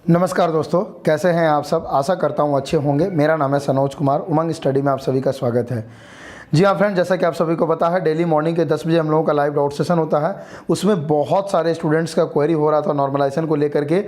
नमस्कार दोस्तों, कैसे हैं आप सब। आशा करता हूं अच्छे होंगे। मेरा नाम है सनोज कुमार। उमंग स्टडी में आप सभी का स्वागत है। जी हाँ फ्रेंड, जैसा कि आप सभी को पता है, डेली मॉर्निंग के 10 बजे हम लोगों का लाइव डाउट सेशन होता है। उसमें बहुत सारे स्टूडेंट्स का क्वेरी हो रहा था नॉर्मलाइजेशन को लेकर के।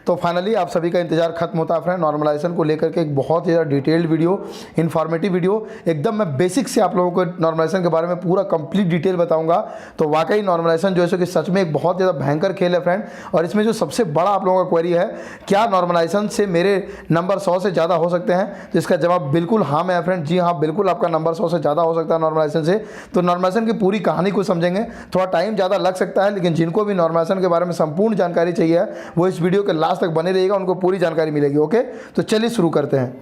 तो फाइनली आप सभी का इंतजार खत्म होता है फ्रेंड। नॉर्मलाइजेशन को लेकर के एक बहुत ही ज़्यादा डिटेल्ड वीडियो, इन्फॉर्मेटिव वीडियो, एकदम मैं बेसिक से आप लोगों को नॉर्मलाइजेशन के बारे में पूरा कंप्लीट डिटेल बताऊंगा। तो वाकई नॉर्मलाइजेशन जो है कि सच में एक बहुत ज़्यादा भयंकर खेल है फ्रेंड। और इसमें जो सबसे बड़ा आप लोगों का क्वेरी है, क्या नॉर्मलाइजेशन से मेरे नंबर 100 से ज़्यादा हो सकते हैं, तो इसका जवाब बिल्कुल हाँ में है फ्रेंड। जी हाँ, बिल्कुल आपका नंबर 100 से ज़्यादा हो सकता है नॉर्मलाइजेशन से। तो नॉर्मलाइजेशन की पूरी कहानी को समझेंगे, थोड़ा टाइम ज़्यादा लग सकता है, लेकिन जिनको भी नॉर्मलाइजेशन के बारे में संपूर्ण जानकारी चाहिए वो इस वीडियो के लास्ट तक बने रहिएगा, उनको पूरी जानकारी मिलेगी। ओके, तो चलिए शुरू करते हैं।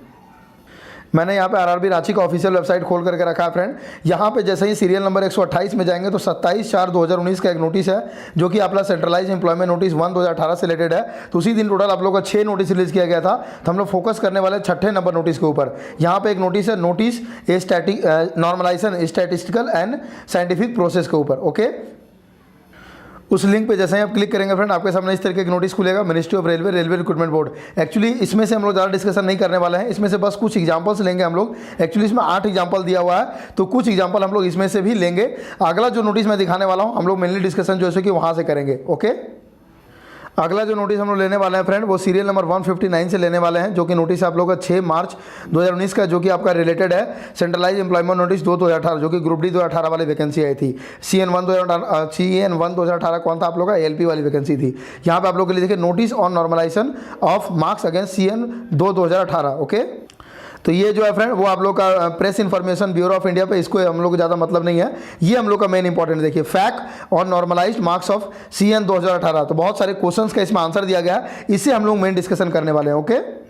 मैंने यहाँ पे आरआरबी रांची का ऑफिशियल वेबसाइट खोल करके रखा है फ्रेंड। यहाँ पे जैसे ही सीरियल नंबर 128 में जाएंगे तो 27/4/2019 का एक नोटिस है, जो कि आपका सेंट्रलाइज एम्प्लॉयमेंट नोटिस 1/2018 से रिलेटेड है। तो उसी दिन टोटल आप लोगों का 6 नोटिस रिलीज किया गया था। तो हम लोग फोकस करने वाले 6ठे नंबर नोटिस के ऊपर। यहाँ पे एक नोटिस है, notice normalisation statistical and scientific process के ऊपर। ओके, उस लिंक पे जैसे ही आप क्लिक करेंगे फ्रेंड, आपके सामने इस तरीके का नोटिस खुलेगा, ministry of railway, railway recruitment board. Actually इसमें से हम लोग ज़्यादा डिस्कशन नहीं करने वाले हैं, इसमें से बस कुछ एग्जांपल्स लेंगे हम लोग। एक्चुअली इसमें 8 एग्जांपल दिया हुआ है, तो कुछ एग्जांपल हम लोग इसमें से भी लेंगे। अगला जो नोटिस मैं दिखाने वाला हूँ, हम लोग मेनली डिस्कशन जो है कि वहाँ से करेंगे। ओके, अगला जो नोटिस हम लोग लेने वाले हैं फ्रेंड, वो सीरियल नंबर 159 से लेने वाले हैं, जो कि नोटिस आप लोग का 6 मार्च 2019 का, जो कि आपका रिलेटेड है सेंट्रलाइज एम्प्लॉयमेंट नोटिस 2/2018, जो कि ग्रुप डी 2018 वाली वैकेंसी आई थी। CN1 2018 कौन था आप लोग का? ALP वाली वैकेंसी थी। यहाँ पे आप लोग के लिए देखिए, notice on normalisation of marks against CN2 2018। Okay, तो ये जो है फ्रेंड, वो आप लोग का Press Information Bureau of India पे, इसको हम लोग को ज़्यादा मतलब नहीं है। ये हम लोग का मेन इंपॉर्टेंट देखिए, fact on normalised marks of CN 2018। तो बहुत सारे क्वेश्चंस का इसमें आंसर दिया गया है, इससे हम लोग मेन डिस्कशन करने वाले हैं। ओके,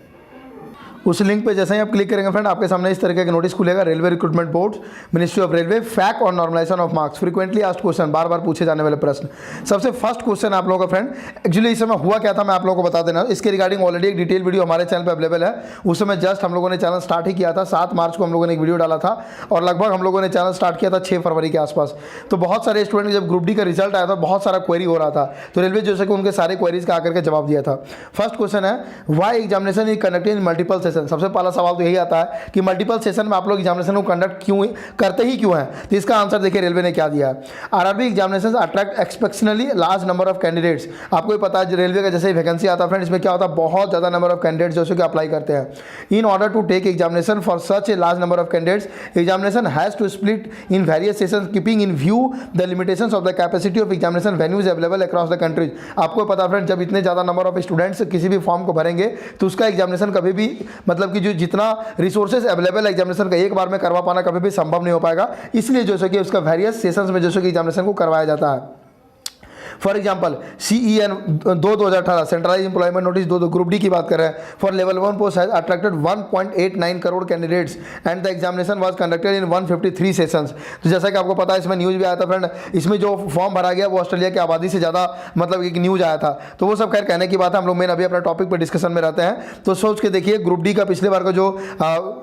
उस लिंक पे जैसे ही आप क्लिक करेंगे फ्रेंड, आपके सामने इस तरीके का नोटिस खुलेगा, railway recruitment board, ministry of railway, fact on normalisation of marks, frequently asked question, बार बार पूछे जाने वाले प्रश्न। सबसे फर्स्ट क्वेश्चन आप लोगों का फ्रेंड, एक्चुअली इस समय हुआ क्या था मैं आप लोगों को बता देना। इसके रिगार्डिंग ऑलरेडी एक डिटेल वीडियो हमारे चैनल पर अवेलेबल है। उस समय जस्ट हम लोगों ने चैनल स्टार्ट ही किया था, 7 मार्च को हम लोगों ने एक वीडियो डाला था, और लगभग हम लोगों ने चैनल स्टार्ट किया था 6 फरवरी के आसपास। तो बहुत सारे स्टूडेंट जब ग्रुप डी का रिजल्ट आया था, बहुत सारा क्वेरी हो रहा था, तो रेलवे जो है कि उनके सारे क्वेरीज का आकर के जवाब दिया था। फर्स्ट क्वेश्चन है, why examination is conducted in multiple session. सबसे पहला सवाल तो यही आता है कि मल्टीपल सेशन में आप लोग एग्जामिनेशन को कंडक्ट क्यों करते ही क्यों हैं। तो इसका आंसर देखिए रेलवे ने क्या दिया है, RRB examination attract exceptionally large number of candidates. आपको ही पता है रेलवे का जैसे ही वैकेंसी आता है फ्रेंड, इसमें क्या होता है, बहुत ज़्यादा नंबर ऑफ कैंडिडेट्स जो कि अप्लाई करते हैं। In order to take examination for such a large number of candidates, examination has to split in various session keeping in view the limitations of the capacity of examination venues available across the countries. आपको पता friend, जब इतने ज़्यादा number of students किसी भी form को भरेंगे, तो उसका एग्जामिनेशन कभी भी, मतलब कि जो जितना रिसोर्सेज अवेलेबल एग्जामिनेशन का एक बार में करवा पाना कभी भी संभव नहीं हो पाएगा। इसलिए जो है कि उसका वेरियस सेशंस में जो है कि एग्जामिनेशन को करवाया जाता है। For example CEN 2/2018 centralise employment notice 2 group D की बात कर रहे हैं, for level 1 post has attracted 1.89 crore candidates and the examination was conducted in 153 sessions. तो जैसा कि आपको पता है, इसमें न्यूज़ भी आया था फ्रेंड, इसमें जो फॉर्म भरा गया वो ऑस्ट्रेलिया की आबादी से ज़्यादा, मतलब एक न्यूज़ आया था। तो वो सब खैर कहने की बात है, हम लोग मेन अभी अपना टॉपिक पर डिस्कशन में रहते हैं। तो सोच के देखिए, ग्रुप डी का पिछले बार का जो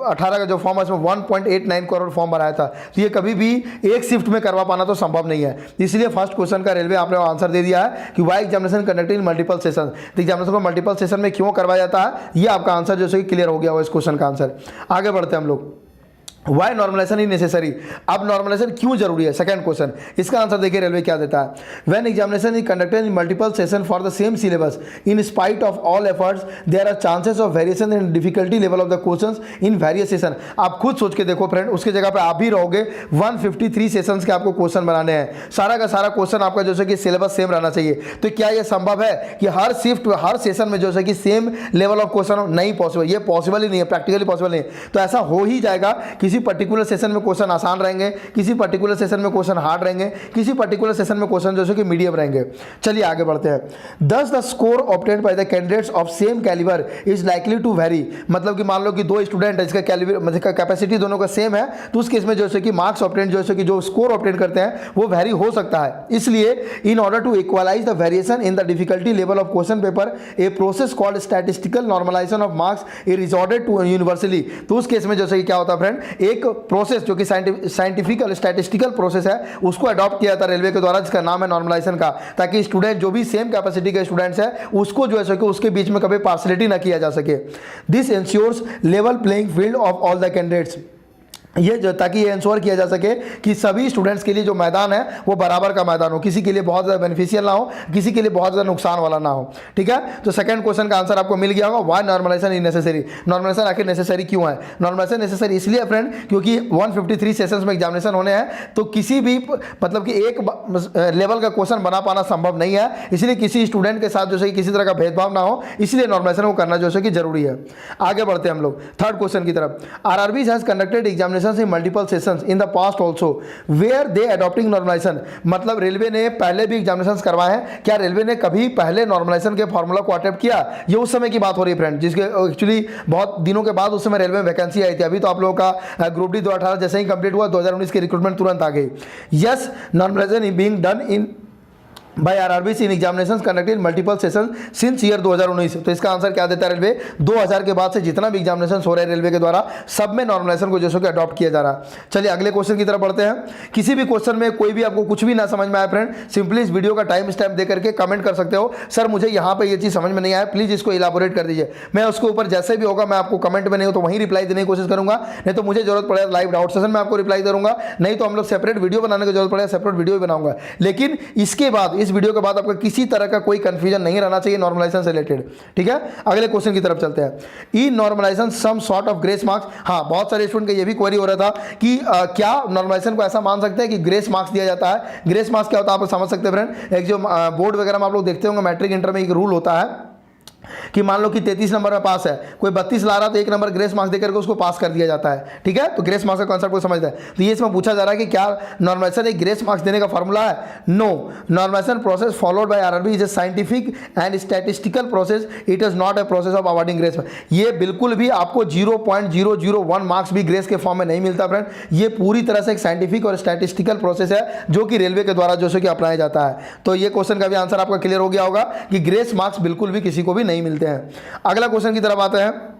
18 का जो फॉर्म है, इसमें 1.89 करोड़ फॉर्म भराया था। तो ये कभी भी एक शिफ्ट में करवा पाना तो संभव नहीं है। इसलिए फर्स्ट क्वेश्चन का रेलवे आपने आंसर दे दिया है कि why examination conducted in multiple session. तो एग्जामिनेशन को मल्टीपल सेशन में क्यों करवाया जाता है, ये आपका आंसर जो है क्लियर हो गया हो इस क्वेश्चन का आंसर। आगे बढ़ते हैं हम लोग, वाई नॉर्मलाइजेशन इज नेसेसरी। अब नॉर्मलाइजेशन क्यों जरूरी है, सेकंड क्वेश्चन। इसका आंसर देखिए रेलवे क्या देता है, when examination is conducted in multiple session for the same syllabus in spite of all efforts there are chances of variation in difficulty level of the questions in various session. आप खुद सोच के देखो friend, उसके जगह पे आप भी रहोगे, 153 सेशंस के आपको क्वेश्चन बनाने हैं, सारा का सारा क्वेश्चन आपका जो है कि सिलेबस सेम रहना चाहिए। तो क्या यह संभव है कि हर शिफ्ट हर सेशन में जो है कि सेम लेवल ऑफ क्वेश्चन? नहीं पॉसिबल, ये पॉसिबल ही नहीं है, प्रैक्टिकली पॉसिबल नहीं है। तो ऐसा हो ही जाएगा, किसी पर्टिकुलर सेशन में क्वेश्चन आसान रहेंगे, किसी पर्टिकुलर सेशन में क्वेश्चन हार्ड रहेंगे, किसी पर्टिकुलर सेशन में क्वेश्चन जो है कि मीडियम रहेंगे। चलिए आगे बढ़ते हैं। Thus the score obtained by the candidates of same calibre is likely to vary. मतलब कि मान लो कि 2 स्टूडेंट है, इसका कैलिबर मतलब कैपेसिटी दोनों का सेम है, तो उस केस में जो है कि मार्क्स ऑब्टेन्ड जो है कि जो स्कोर ऑब्टेन करते हैं वो वेरी हो सकता है। इसलिए in order to equalise the variation in the difficulty level of question paper, a process called statistical normalisation of marks is resorted to universally. तो उस केस में जो है कि क्या होता है फ्रेंड, एक प्रोसेस जो कि साइंटिफिक और स्टैटिस्टिकल प्रोसेस है उसको अडॉप्ट किया था रेलवे के द्वारा, जिसका नाम है नॉर्मलाइजेशन का, ताकि स्टूडेंट जो भी सेम कैपेसिटी के स्टूडेंट्स है उसको जो है सो कि उसके बीच में कभी पार्सलिटी ना किया जा सके। This ensures level playing field of all the candidates, ये जो ताकि ये इंश्योर किया जा सके कि सभी स्टूडेंट्स के लिए जो मैदान है वो बराबर का मैदान हो, किसी के लिए बहुत ज़्यादा बेनिफिशियल ना हो, किसी के लिए बहुत ज़्यादा नुकसान वाला ना हो। ठीक है, तो सेकंड क्वेश्चन का आंसर आपको मिल गया होगा, why normalisation is necessary. Normalisation आखिर नेसेसरी क्यों है? नॉर्मलाइजेशन नेसेसरी इसलिए फ्रेंड क्योंकि 153 सेशंस में एग्जामिनेशन होने हैं, तो किसी भी मतलब कि एक लेवल का क्वेश्चन बना पाना संभव नहीं है, इसलिए किसी स्टूडेंट के साथ जो है किसी तरह का भेदभाव ना हो, इसलिए नॉर्मलाइजेशन को करना जो है कि जरूरी है। आगे बढ़ते हैं हम लोग थर्ड क्वेश्चन की तरफ। RRB has conducted examination in multiple sessions in the past also where they adopting normalization, मतलब रेलवे ने पहले भी एग्जामिनेशंस करवाए हैं, क्या रेलवे ने कभी पहले नॉर्मलाइजेशन के फॉर्मूला को अडॉप्ट किया? ये उस समय की बात हो रही है फ्रेंड, जिसके एक्चुअली बहुत दिनों के बाद उस समय रेलवे में वैकेंसी आई थी। अभी तो आप लोगों का ग्रुप डी 2018 जैसे ही कंप्लीट हुआ 2019 की रिक्रूटमेंट तुरंत आ गई। Yes, normalisation is being done in by RRB in examinations conducted multiple session since year 2019। तो इसका आंसर क्या देता है रेलवे? 2000 के बाद से जितना भी एग्जामिनेशन हो रहे हैं रेलवे के द्वारा सब में नॉर्मलाइजेशन को जैसे कि अडॉप्ट किया जा रहा है। चलिए अगले क्वेश्चन की तरफ बढ़ते हैं। किसी भी क्वेश्चन में कोई भी आपको कुछ भी ना समझ में आए फ्रेंड, सिंपली इस वीडियो का टाइम स्टैम्प दे करके कमेंट कर सकते हो, सर मुझे यहाँ पे ये चीज़ समझ में नहीं आया, प्लीज़ इसको इलाबोरेट कर दीजिए। मैं उसके ऊपर जैसे भी होगा मैं आपको कमेंट में नहीं हो तो वहीं रिप्लाई देने की कोशिश करूंगा, नहीं तो मुझे जरूरत पड़ेगा लाइव डाउट सेशन में आपको रिप्लाई करूंगा, नहीं तो हम लोग सेपरेट वीडियो बनाने की जरूरत पड़ेगा, सेपरेट वीडियो भी बनाऊंगा। लेकिन इसके बाद इस वीडियो के बाद आपका किसी तरह का कोई कंफ्यूजन नहीं रहना चाहिए नॉर्मलाइजेशन से रिलेटेड। ठीक है, अगले क्वेश्चन की तरफ चलते हैं। ई normalisation some sort of grace marks. हाँ, बहुत सारे स्टूडेंट का ये भी क्वेरी हो रहा था कि क्या नॉर्मलाइजेशन को ऐसा मान सकते हैं कि ग्रेस मार्क्स दिया जाता है? ग्रेस मार्क्स क्या होता है आप समझ सकते हैं फ्रेंड। एक जो बोर्ड वगैरह में आप लोग देखते होंगे मैट्रिक इंटर में एक रूल होता है कि मान लो कि 33 नंबर में पास है, कोई 32 ला रहा तो 1 नंबर ग्रेस मार्क्स देकर के उसको पास कर दिया जाता है। ठीक है, तो ग्रेस मार्क्स का कॉन्सेप्ट को समझता है। तो ये इसमें पूछा जा रहा है कि क्या नॉर्मलाइजेशन एक ग्रेस मार्क्स देने का फॉर्मूला है? No, normalisation process followed by RRB is a scientific and statistical process, it is not a process of awarding grace. ये बिल्कुल भी आपको 0.001 मार्क्स भी ग्रेस के फॉर्म में नहीं मिलता फ्रेंड। ये पूरी तरह से एक साइंटिफिक और स्टैटिस्टिकल प्रोसेस है जो कि रेलवे के द्वारा जो है कि अपनाया जाता है। तो ये क्वेश्चन का भी आंसर आपका क्लियर हो गया होगा कि ग्रेस मार्क्स बिल्कुल भी किसी को भी नहीं मिलते हैं। अगला क्वेश्चन की तरफ आते हैं।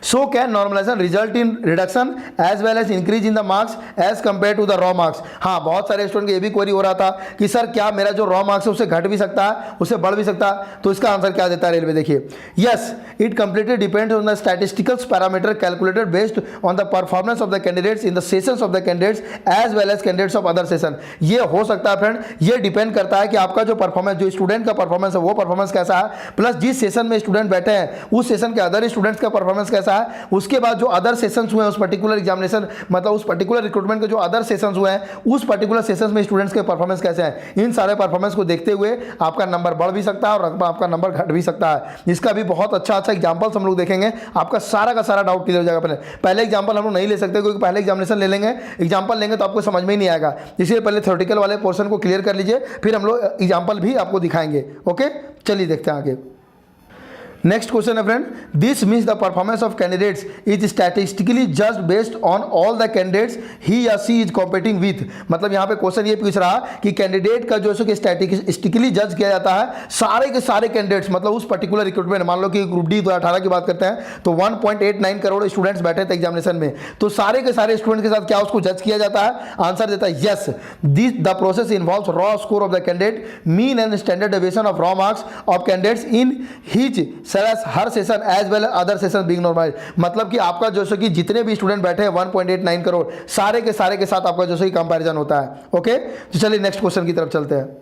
So can normalization result in reduction as well as increase in the marks as compared to the raw marks? हाँ, बहुत सारे स्टूडेंट को ये भी क्वेरी हो रहा था कि सर क्या मेरा जो रॉ मार्क्स है उससे घट भी सकता है, उससे बढ़ भी सकता है? तो इसका आंसर क्या देता है रेलवे, देखिए। Yes, it completely depends on the statistical parameter calculated based on the performance of the candidates in the sessions of the candidates as well as candidates of other session. ये हो सकता है friend, ये depend करता है कि आपका जो परफॉर्मेंस, जो स्टूडेंट का परफॉर्मेंस है वो परफॉर्मेंस कैसा है, प्लस जिस सेशन में स्टूडेंट बैठे हैं उस सेशन के अदर स्टूडेंट्स का परफॉर्मेंस कैसा है, उसके बाद जो अदर सेशंस हुए हैं उस पर्टिकुलर एग्जामिनेशन मतलब उस पर्टिकुलर रिक्रूटमेंट के जो अदर सेशंस हुए हैं उस पर्टिकुलर सेशंस में स्टूडेंट्स के परफॉर्मेंस कैसे हैं, इन सारे परफॉर्मेंस को देखते हुए आपका नंबर बढ़ भी सकता है और आपका नंबर घट भी सकता है। इसका भी बहुत अच्छा एग्जांपल्स हम लोग देखेंगे, आपका सारा का सारा डाउट क्लियर हो जाएगा। पहले एग्जांपल हम लोग नहीं ले सकते क्योंकि पहले एग्जामिनेशन ले लेंगे, एग्जांपल लेंगे तो आपको समझ में ही नहीं आएगा, इसलिए पहले थ्योरेटिकल वाले पोर्शन को क्लियर कर लीजिए, फिर हम लोग एग्जांपल भी आपको दिखाएंगे। ओके, चलिए देखते हैं आगे। नेक्स्ट क्वेश्चन है friend, this means the performance of candidates is statistically judged based on all the candidates he या सी इज कॉम्पिटिंग विथ। मतलब यहाँ पे क्वेश्चन ये पूछ रहा कि कैंडिडेट का जो है कि स्टैटिस्टिकली जज किया जाता है सारे के सारे कैंडिडेट्स, मतलब उस पर्टिकुलर रिक्रूटमेंट, मान लो कि ग्रुप डी 2018 की बात करते हैं तो 1.89 करोड़ स्टूडेंट्स बैठे थे एग्जामिनेशन में, तो सारे के सारे स्टूडेंट के साथ क्या उसको जज किया जाता है? आंसर देता है yes, this the process involves raw score of the candidate, mean and standard deviation of raw marks of candidates in his her session as well other session being normalise. मतलब कि आपका जो है कि जितने भी स्टूडेंट बैठे हैं 1.89 करोड़ सारे के साथ आपका जो है कंपैरिजन होता है। ओके, तो चलिए नेक्स्ट क्वेश्चन की तरफ चलते हैं।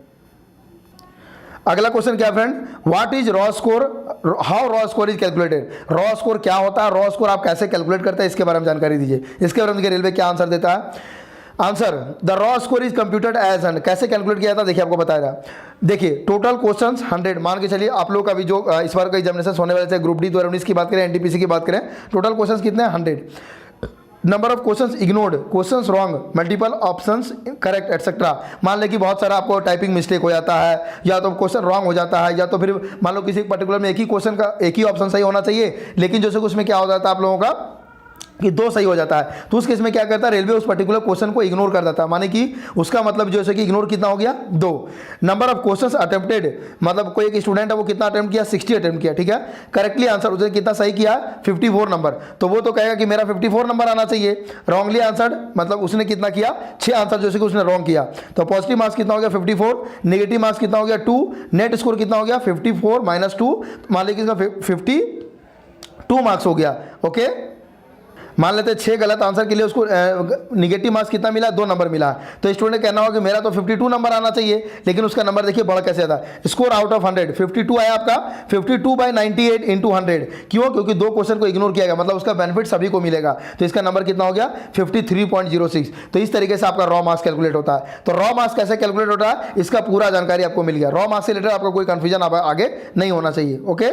अगला क्वेश्चन क्या friend, what is raw score, how raw score is calculated. Raw score क्या होता है, रॉ स्कोर आप कैसे कैलकुलेट करते हैं, इसके बारे में जानकारी दीजिए। इसके बारे में रेलवे क्या आंसर देता है? Answer, the raw score is computed as and, कैसे कैलकुलेट किया था देखिए आपको बताया। देखिए टोटल क्वेश्चंस 100, मान के चलिए आप लोग का भी जो इस बार का एग्जामिनेशन होने वाले थे ग्रुप डी 2019 की बात करें, एनटीपीसी की बात करें, टोटल क्वेश्चंस कितने हैं? 100। Number of questions ignored, questions wrong, multiple options correct etcetera. मान लें कि बहुत सारा आपको टाइपिंग मिस्टेक हो जाता है, या तो क्वेश्चन रॉन्ग हो जाता है, या तो फिर मान लो किसी पर्टिकुलर में एक ही क्वेश्चन का एक ही ऑप्शन सही होना चाहिए, लेकिन जैसे उसमें क्या हो जाता है आप लोगों का कि 2 सही हो जाता है, तो उस केस में क्या करता है रेलवे, उस पर्टिकुलर क्वेश्चन को इग्नोर कर देता है, माने कि उसका मतलब जो है कि इग्नोर कितना हो गया 2। नंबर ऑफ क्वेश्चंस अटेम्प्टेड, मतलब कोई एक स्टूडेंट है वो कितना अटेम्प्ट किया 60 अटेम्प्ट किया, ठीक है। करेक्टली आंसर उसने कितना सही किया 54 नंबर, तो वो तो कहेगा कि मेरा 54 नंबर आना चाहिए। रॉन्गली आंसर्ड मतलब उसने कितना किया 6 आंसर जो कि उसने रॉन्ग किया, तो पॉजिटिव मार्क्स कितना हो गया 54, नेगेटिव मार्क्स कितना हो गया 2, नेट स्कोर कितना हो गया 54 माइनस 2, मान लीजिए इसका 52 मार्क्स हो गया। ओके, मान लेते हैं 6 गलत आंसर के लिए उसको निगेटिव मार्क्स कितना मिला 2 नंबर मिला, तो स्टूडेंट कहना होगा कि मेरा तो 52 नंबर आना चाहिए, लेकिन उसका नंबर देखिए बढ़ कैसे था, स्कोर आउट ऑफ 100 52 आया आपका 52/98 इंटू 100, क्यों, क्योंकि 2 क्वेश्चन को इग्नोर किया गया, मतलब उसका बेनिफिट सभी को मिलेगा, तो इसका नंबर कितना हो गया 53.06। तो इस तरीके से आपका रॉ मार्क्स कैलकुलेट होता है। तो रॉ मार्क्स कैसे कैलकुलेट होता है इसका पूरा जानकारी आपको मिल गया, रॉ मार्क्स से रिलेटेड आपका कोई कंफ्यूजन आगे नहीं होना चाहिए। ओके,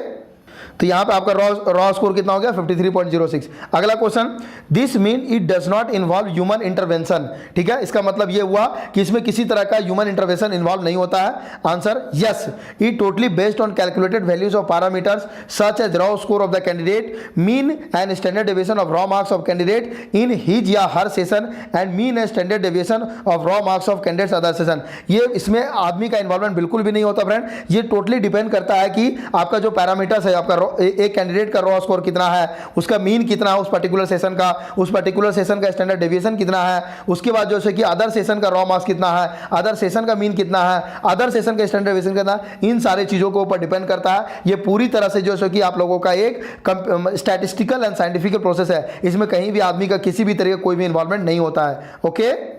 तो यहां पे आपका रॉ स्कोर कितना हो गया 53.06। अगला question, this mean it does not involve human intervention, ठीक है, इसका मतलब ये हुआ कि इसमें किसी तरह का ह्यूमन इंटरवेंशन इन्वॉल्व नहीं होता है। Answer yes, it totally based on calculated values of parameters such as raw score of the candidate, mean and standard deviation of raw marks of candidate in his या her session, and mean and standard deviation of raw marks of candidates other session. ये इसमें आदमी का involvement बिल्कुल भी नहीं होता friend, ये टोटली डिपेंड करता है कि आपका जो पैरामीटर्स है, आपका एक कैंडिडेट का रॉ स्कोर कितना है, उसका मीन कितना है उस पर्टिकुलर सेशन का, उस पर्टिकुलर सेशन का स्टैंडर्ड डेविएशन कितना है, उसके बाद जो है कि अदर सेशन का रॉ मार्क्स कितना है, अदर सेशन का मीन कितना है, अदर सेशन का स्टैंडर्ड डेविएशन कितना है, इन सारी चीजों के ऊपर डिपेंड करता है। ये पूरी तरह से जो है कि आप लोगों का एक स्टैटिस्टिकल एंड साइंटिफिक प्रोसेस है, इसमें कहीं भी आदमी का किसी भी तरह का कोई भी इन्वॉल्वमेंट नहीं होता है। ओके,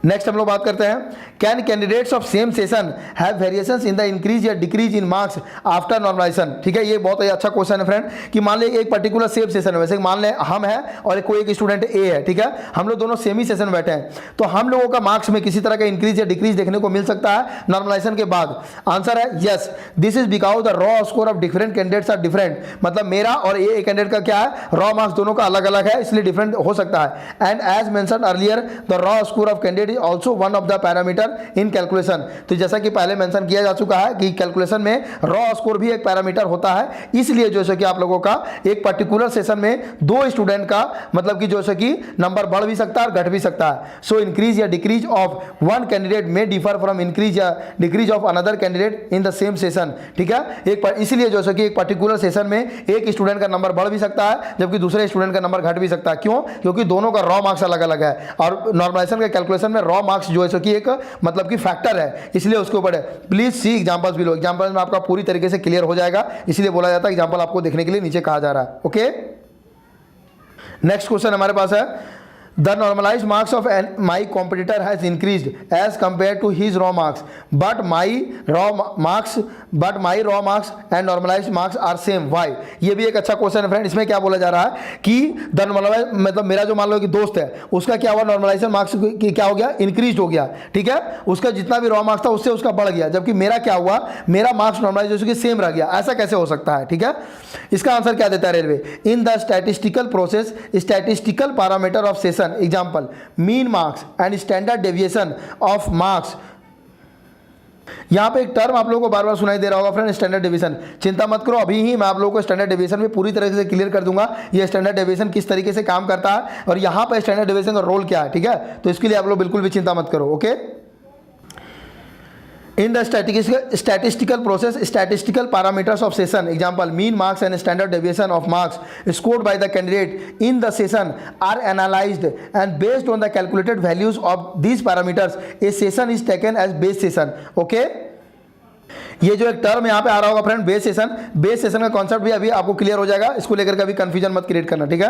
नेक्स्ट हम लोग बात करते हैं, can candidates of same session have variations in the increase या decrease in marks after normalisation. ठीक है, ये बहुत ही अच्छा क्वेश्चन है फ्रेंड, कि मान ले एक पर्टिकुलर सेम सेशन है, वैसे मान ले हम है और कोई एक स्टूडेंट ए है, ठीक है, हम लोग दोनों सेम ही सेशन बैठे हैं, तो हम लोगों का मार्क्स में किसी तरह का इंक्रीज या डिक्रीज देखने को मिल सकता है नॉर्मलाइजेशन के बाद। आंसर है yes, this is because the raw score of different candidates are different, मतलब मेरा और ए कैंडिडेट का क्या है, रॉ मार्क्स दोनों का अलग अलग है, इसलिए डिफरेंट हो सकता है। And as mention earlier the raw score of candidate is also one of the parameter in calculation. तो जैसा कि पहले मेंशन किया जा चुका है कि कैलकुलेशन में रॉ स्कोर भी एक पैरामीटर होता है, इसलिए जो है कि आप लोगों का एक पर्टिकुलर सेशन में 2 स्टूडेंट का मतलब कि जो है कि नंबर बढ़ भी सकता है और घट भी सकता है। सो इंक्रीज या डिक्रीज ऑफ वन कैंडिडेट में डिफर फ्रॉम इंक्रीज या decrease of another candidate in the same session. ठीक है, इसलिए जो है कि एक पर्टिकुलर सेशन में एक स्टूडेंट का नंबर बढ़ भी सकता है जबकि दूसरे स्टूडेंट का नंबर घट भी सकता है। क्यों? क्योंकि दोनों का रॉ मार्क्स अलग अलग है और नॉर्मलाइजेशन के कैलकुलेशन में रॉ मार्क्स जो है कि एक मतलब कि फैक्टर है, इसलिए उसके ऊपर है। Please see examples below, examples में आपका पूरी तरीके से क्लियर हो जाएगा, इसलिए बोला जाता है एग्जांपल आपको देखने के लिए नीचे कहा जा रहा है। ओके, नेक्स्ट क्वेश्चन हमारे पास है, the normalized marks of my competitor has increased as compared to his raw marks, but my raw marks and normalized marks are same. Why? ये भी एक अच्छा क्वेश्चन है फ्रेंड। इसमें क्या बोला जा रहा है कि the normalized मतलब मेरा जो मान लो कि दोस्त है उसका क्या हुआ, नॉर्मलाइजेशन मार्क्स की क्या हो गया, इंक्रीज हो गया। ठीक है, उसका जितना भी रॉ मार्क्स था उससे उसका बढ़ गया, जबकि मेरा क्या हुआ, मेरा मार्क्स नॉर्मलाइजेशन के सेम रह गया। ऐसा कैसे हो सकता है? ठीक है, इसका आंसर क्या देता है railway, in the statistical process statistical parameter of session example mean marks and standard deviation of marks. यहां पे एक टर्म आप लोगों को बार बार सुनाई दे रहा होगा फ्रेंड, स्टैंडर्ड डेविएशन। चिंता मत करो, अभी ही मैं आप लोगों को स्टैंडर्ड डेविएशन में पूरी तरह से क्लियर कर दूंगा, ये स्टैंडर्ड डेविएशन किस तरीके से काम करता है और यहां पर स्टैंडर्ड डेविएशन का रोल क्या है। ठीक है, तो इसके लिए आप लोग बिल्कुल भी चिंता मत करो। Okay, in the statistical process statistical parameters of session example mean marks and standard deviation of marks scored by the candidate in the session are analyzed and based on the calculated values of these parameters a session is taken as base session. Okay, ये जो एक term यहाँ पे आ रहा होगा friend, base session का concept भी अभी आपको क्लियर हो जाएगा, इसको लेकर कभी कंफ्यूजन मत क्रिएट करना। ठीक है,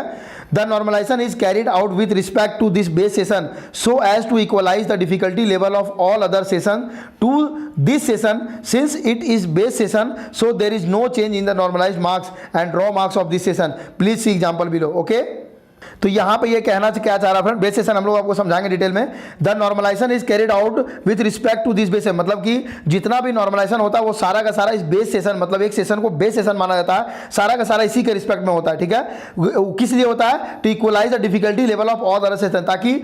the normalisation is carried out with respect to this base session so as to equalise the difficulty level of all other session to this session since it is base session so there is no change in the normalised marks and raw marks of this session. Please see example below. Okay, तो यहाँ पे ये कहना क्या चाह रहा friend, base session हम लोग आपको समझाएंगे डिटेल में। The normalisation is carried out with respect to this base, मतलब कि जितना भी नॉर्मलाइजेशन होता है वो सारा का सारा इस बेस सेशन, मतलब एक सेशन को बेस सेशन माना जाता है, सारा का सारा इसी के रिस्पेक्ट में होता है। ठीक है, किस लिए होता है? To equalise the difficulty level of all other session, ताकि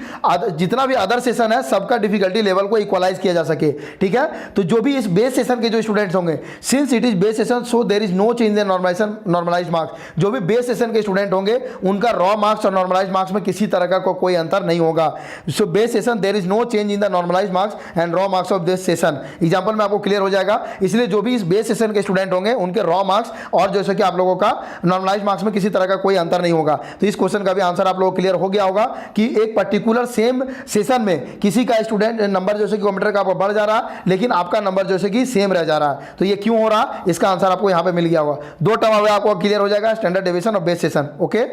जितना भी अदर सेशन है सबका डिफिकल्टी लेवल को इक्वलाइज किया जा सके। ठीक है, तो जो भी इस बेस सेशन के जो स्टूडेंट्स होंगे, since it is base session so there is no change in normalise marks, जो भी बेस सेशन के स्टूडेंट होंगे उनका रॉ मार्क्स और नॉर्मलाइज मार्क्स में किसी तरह का कोई अंतर नहीं होगा। So base session there is no change in the normalise marks and raw marks of this session. Example में आपको क्लियर हो जाएगा, इसलिए जो भी इस बेस सेशन के स्टूडेंट होंगे उनके रॉ मार्क्स और जैसे कि आप लोगों का नॉर्मलाइज मार्क्स में किसी तरह का कोई अंतर नहीं होगा। तो इस क्वेश्चन का भी आंसर आप लोगों को क्लियर हो गया होगा कि एक पर्टिकुलर सेम सेशन में किसी का स्टूडेंट नंबर जैसे कि कंप्यूटर का आपका बढ़ जा रहा है लेकिन आपका नंबर जैसे कि सेम रह जा रहा है। तो ये क्यों हो रहा है, इसका आंसर आपको यहां पे मिल गया होगा। दो टर्म आपको क्लियर हो जाएगा, स्टैंडर्ड डेविएशन और बेस सेशन। ओके,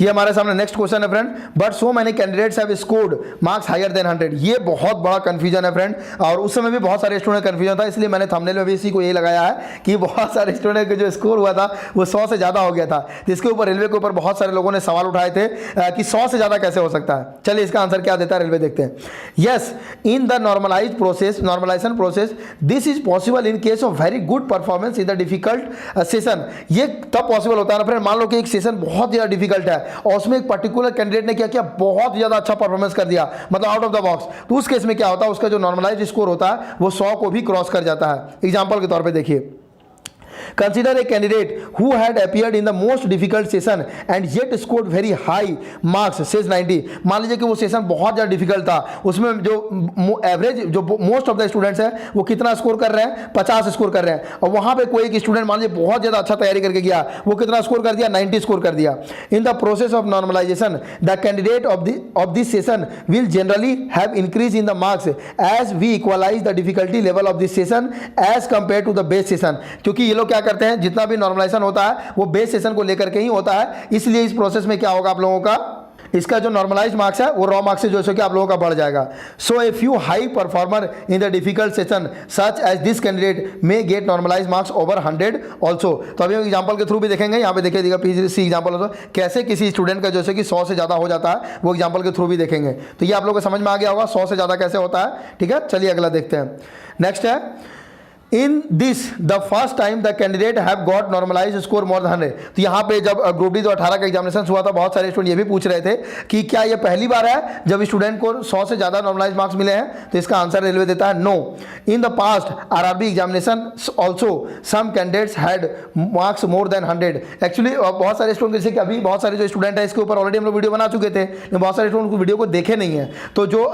ये हमारे सामने नेक्स्ट क्वेश्चन है friend, but so many candidates have scored marks higher than 100। ये बहुत बड़ा कंफ्यूजन है फ्रेंड, और उस समय भी बहुत सारे स्टूडेंट कंफ्यूजन था, इसलिए मैंने थंबनेल में भी इसी को ये लगाया है कि बहुत सारे स्टूडेंट का जो स्कोर हुआ था वो 100 से ज़्यादा हो गया था, जिसके ऊपर रेलवे के ऊपर बहुत सारे लोगों ने सवाल उठाए थे कि 100 से ज़्यादा कैसे हो सकता है। चलिए इसका आंसर क्या देता है रेलवे, देखते हैं। Yes, in the normalisation process this is possible in case of very good performance in the difficult session. ये तब पॉसिबल होता है ना फ्रेंड, मान लो कि एक सेशन बहुत ज़्यादा डिफिकल्ट है और उसमें एक पर्टिकुलर कैंडिडेट ने क्या किया, बहुत ज्यादा अच्छा परफॉर्मेंस कर दिया, मतलब आउट ऑफ द बॉक्स। तो उस केस में क्या होता है, उसका जो नॉर्मलाइज स्कोर होता है वो 100 को भी क्रॉस कर जाता है। एग्जांपल के तौर पे देखिए, consider a candidate who had appeared in the most difficult session and yet scored very high marks says 90। मान लीजिए कि वो सेशन बहुत ज़्यादा डिफिकल्ट था, उसमें जो एवरेज जो मोस्ट ऑफ द स्टूडेंट्स हैं वो कितना स्कोर कर रहे हैं, 50 स्कोर कर रहे हैं, और वहाँ पे कोई एक स्टूडेंट मान लीजिए बहुत ज़्यादा अच्छा तैयारी करके गया, वो कितना स्कोर कर दिया, 90 स्कोर कर दिया। In the process of normalisation the candidate of this session will generally have increase in the marks as we equalise the difficulty level of this session as compare to the base session. क्योंकि ये लोग क्या करते हैं, जितना भी normalisation होता है वो बेस सेशन को लेकर के ही होता है, इसलिए इस प्रोसेस में क्या होगा आप लोगों का, इसका जो नॉर्मलाइज मार्क्स है वो रॉ मार्क्स से जो है कि आप लोगों का बढ़ जाएगा। So a few high performer in the difficult session such as this candidate may get normalise marks over 100 also. तो अभी एग्जांपल के थ्रू भी देखेंगे, यहाँ पे देखिएगा पीसी एग्जांपल हो कैसे किसी स्टूडेंट का जैसे कि 100 से ज़्यादा हो जाता है, वो एग्जांपल के थ्रू भी देखेंगे। तो ये आप लोगों को समझ में आ गया होगा 100 से ज़्यादा कैसे होता है। ठीक है, चलिए अगला देखते हैं। नेक्स्ट है, in this the first time the candidate have got normalise score more than 100। तो यहाँ पे जब ग्रुप डी 2018 का एग्जामिनेशन हुआ था, बहुत सारे स्टूडेंट ये भी पूछ रहे थे कि क्या ये पहली बार है जब स्टूडेंट को 100 से ज़्यादा नॉर्मलाइज मार्क्स मिले हैं। तो इसका आंसर रेलवे देता है no. In the past RRB examination also some candidates had marks more than 100। Actually बहुत सारे स्टूडेंट, जैसे कि अभी बहुत सारे जो स्टूडेंट है इसके ऊपर ऑलरेडी हम लोग वीडियो बना चुके थे, लेकिन बहुत सारे स्टूडेंट वीडियो को देखे नहीं है। तो जो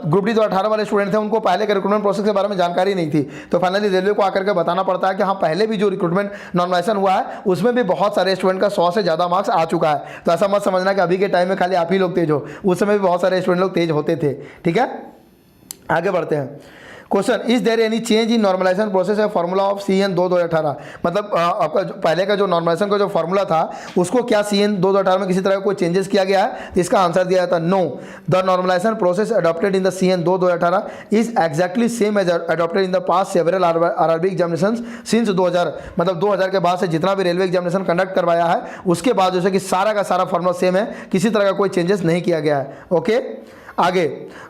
ग्रुप डी 2018 वाले स्टूडेंट थे उनको पहले के रिक्रूटमेंट प्रोसेस के बारे में जानकारी नहीं थी, तो फाइनली रेलवे को आकर के बताना पड़ता है कि हाँ पहले भी जो रिक्रूटमेंट नॉर्मलाइजेशन हुआ है उसमें भी बहुत सारे स्टूडेंट का 100 से ज़्यादा मार्क्स आ चुका है। तो ऐसा मत समझना कि अभी के टाइम में खाली आप ही लोग तेज हो, उस समय भी बहुत सारे स्टूडेंट लोग तेज होते थे। ठीक है, आगे बढ़ते हैं। Question, is there any change in normalisation process है फॉर्मूला ऑफ CN 2018। मतलब आपका पहले का जो नॉर्मलाइजेशन का जो फॉर्मूला था उसको क्या CN 2018 में किसी तरह का कोई चेंजेस किया गया है? तो इसका आंसर दिया जाता no. The normalisation process adopted in the CN 2018 is exactly same as adopted in the past several RRB examination since 2000। मतलब 2000 के बाद से जितना भी रेलवे एग्जामिनेशन कंडक्ट करवाया है उसके बाद जैसे कि सारा का सारा फॉर्मूला सेम है, किसी तरह का कोई चेंजेस नहीं किया गया है। ओके, आगे,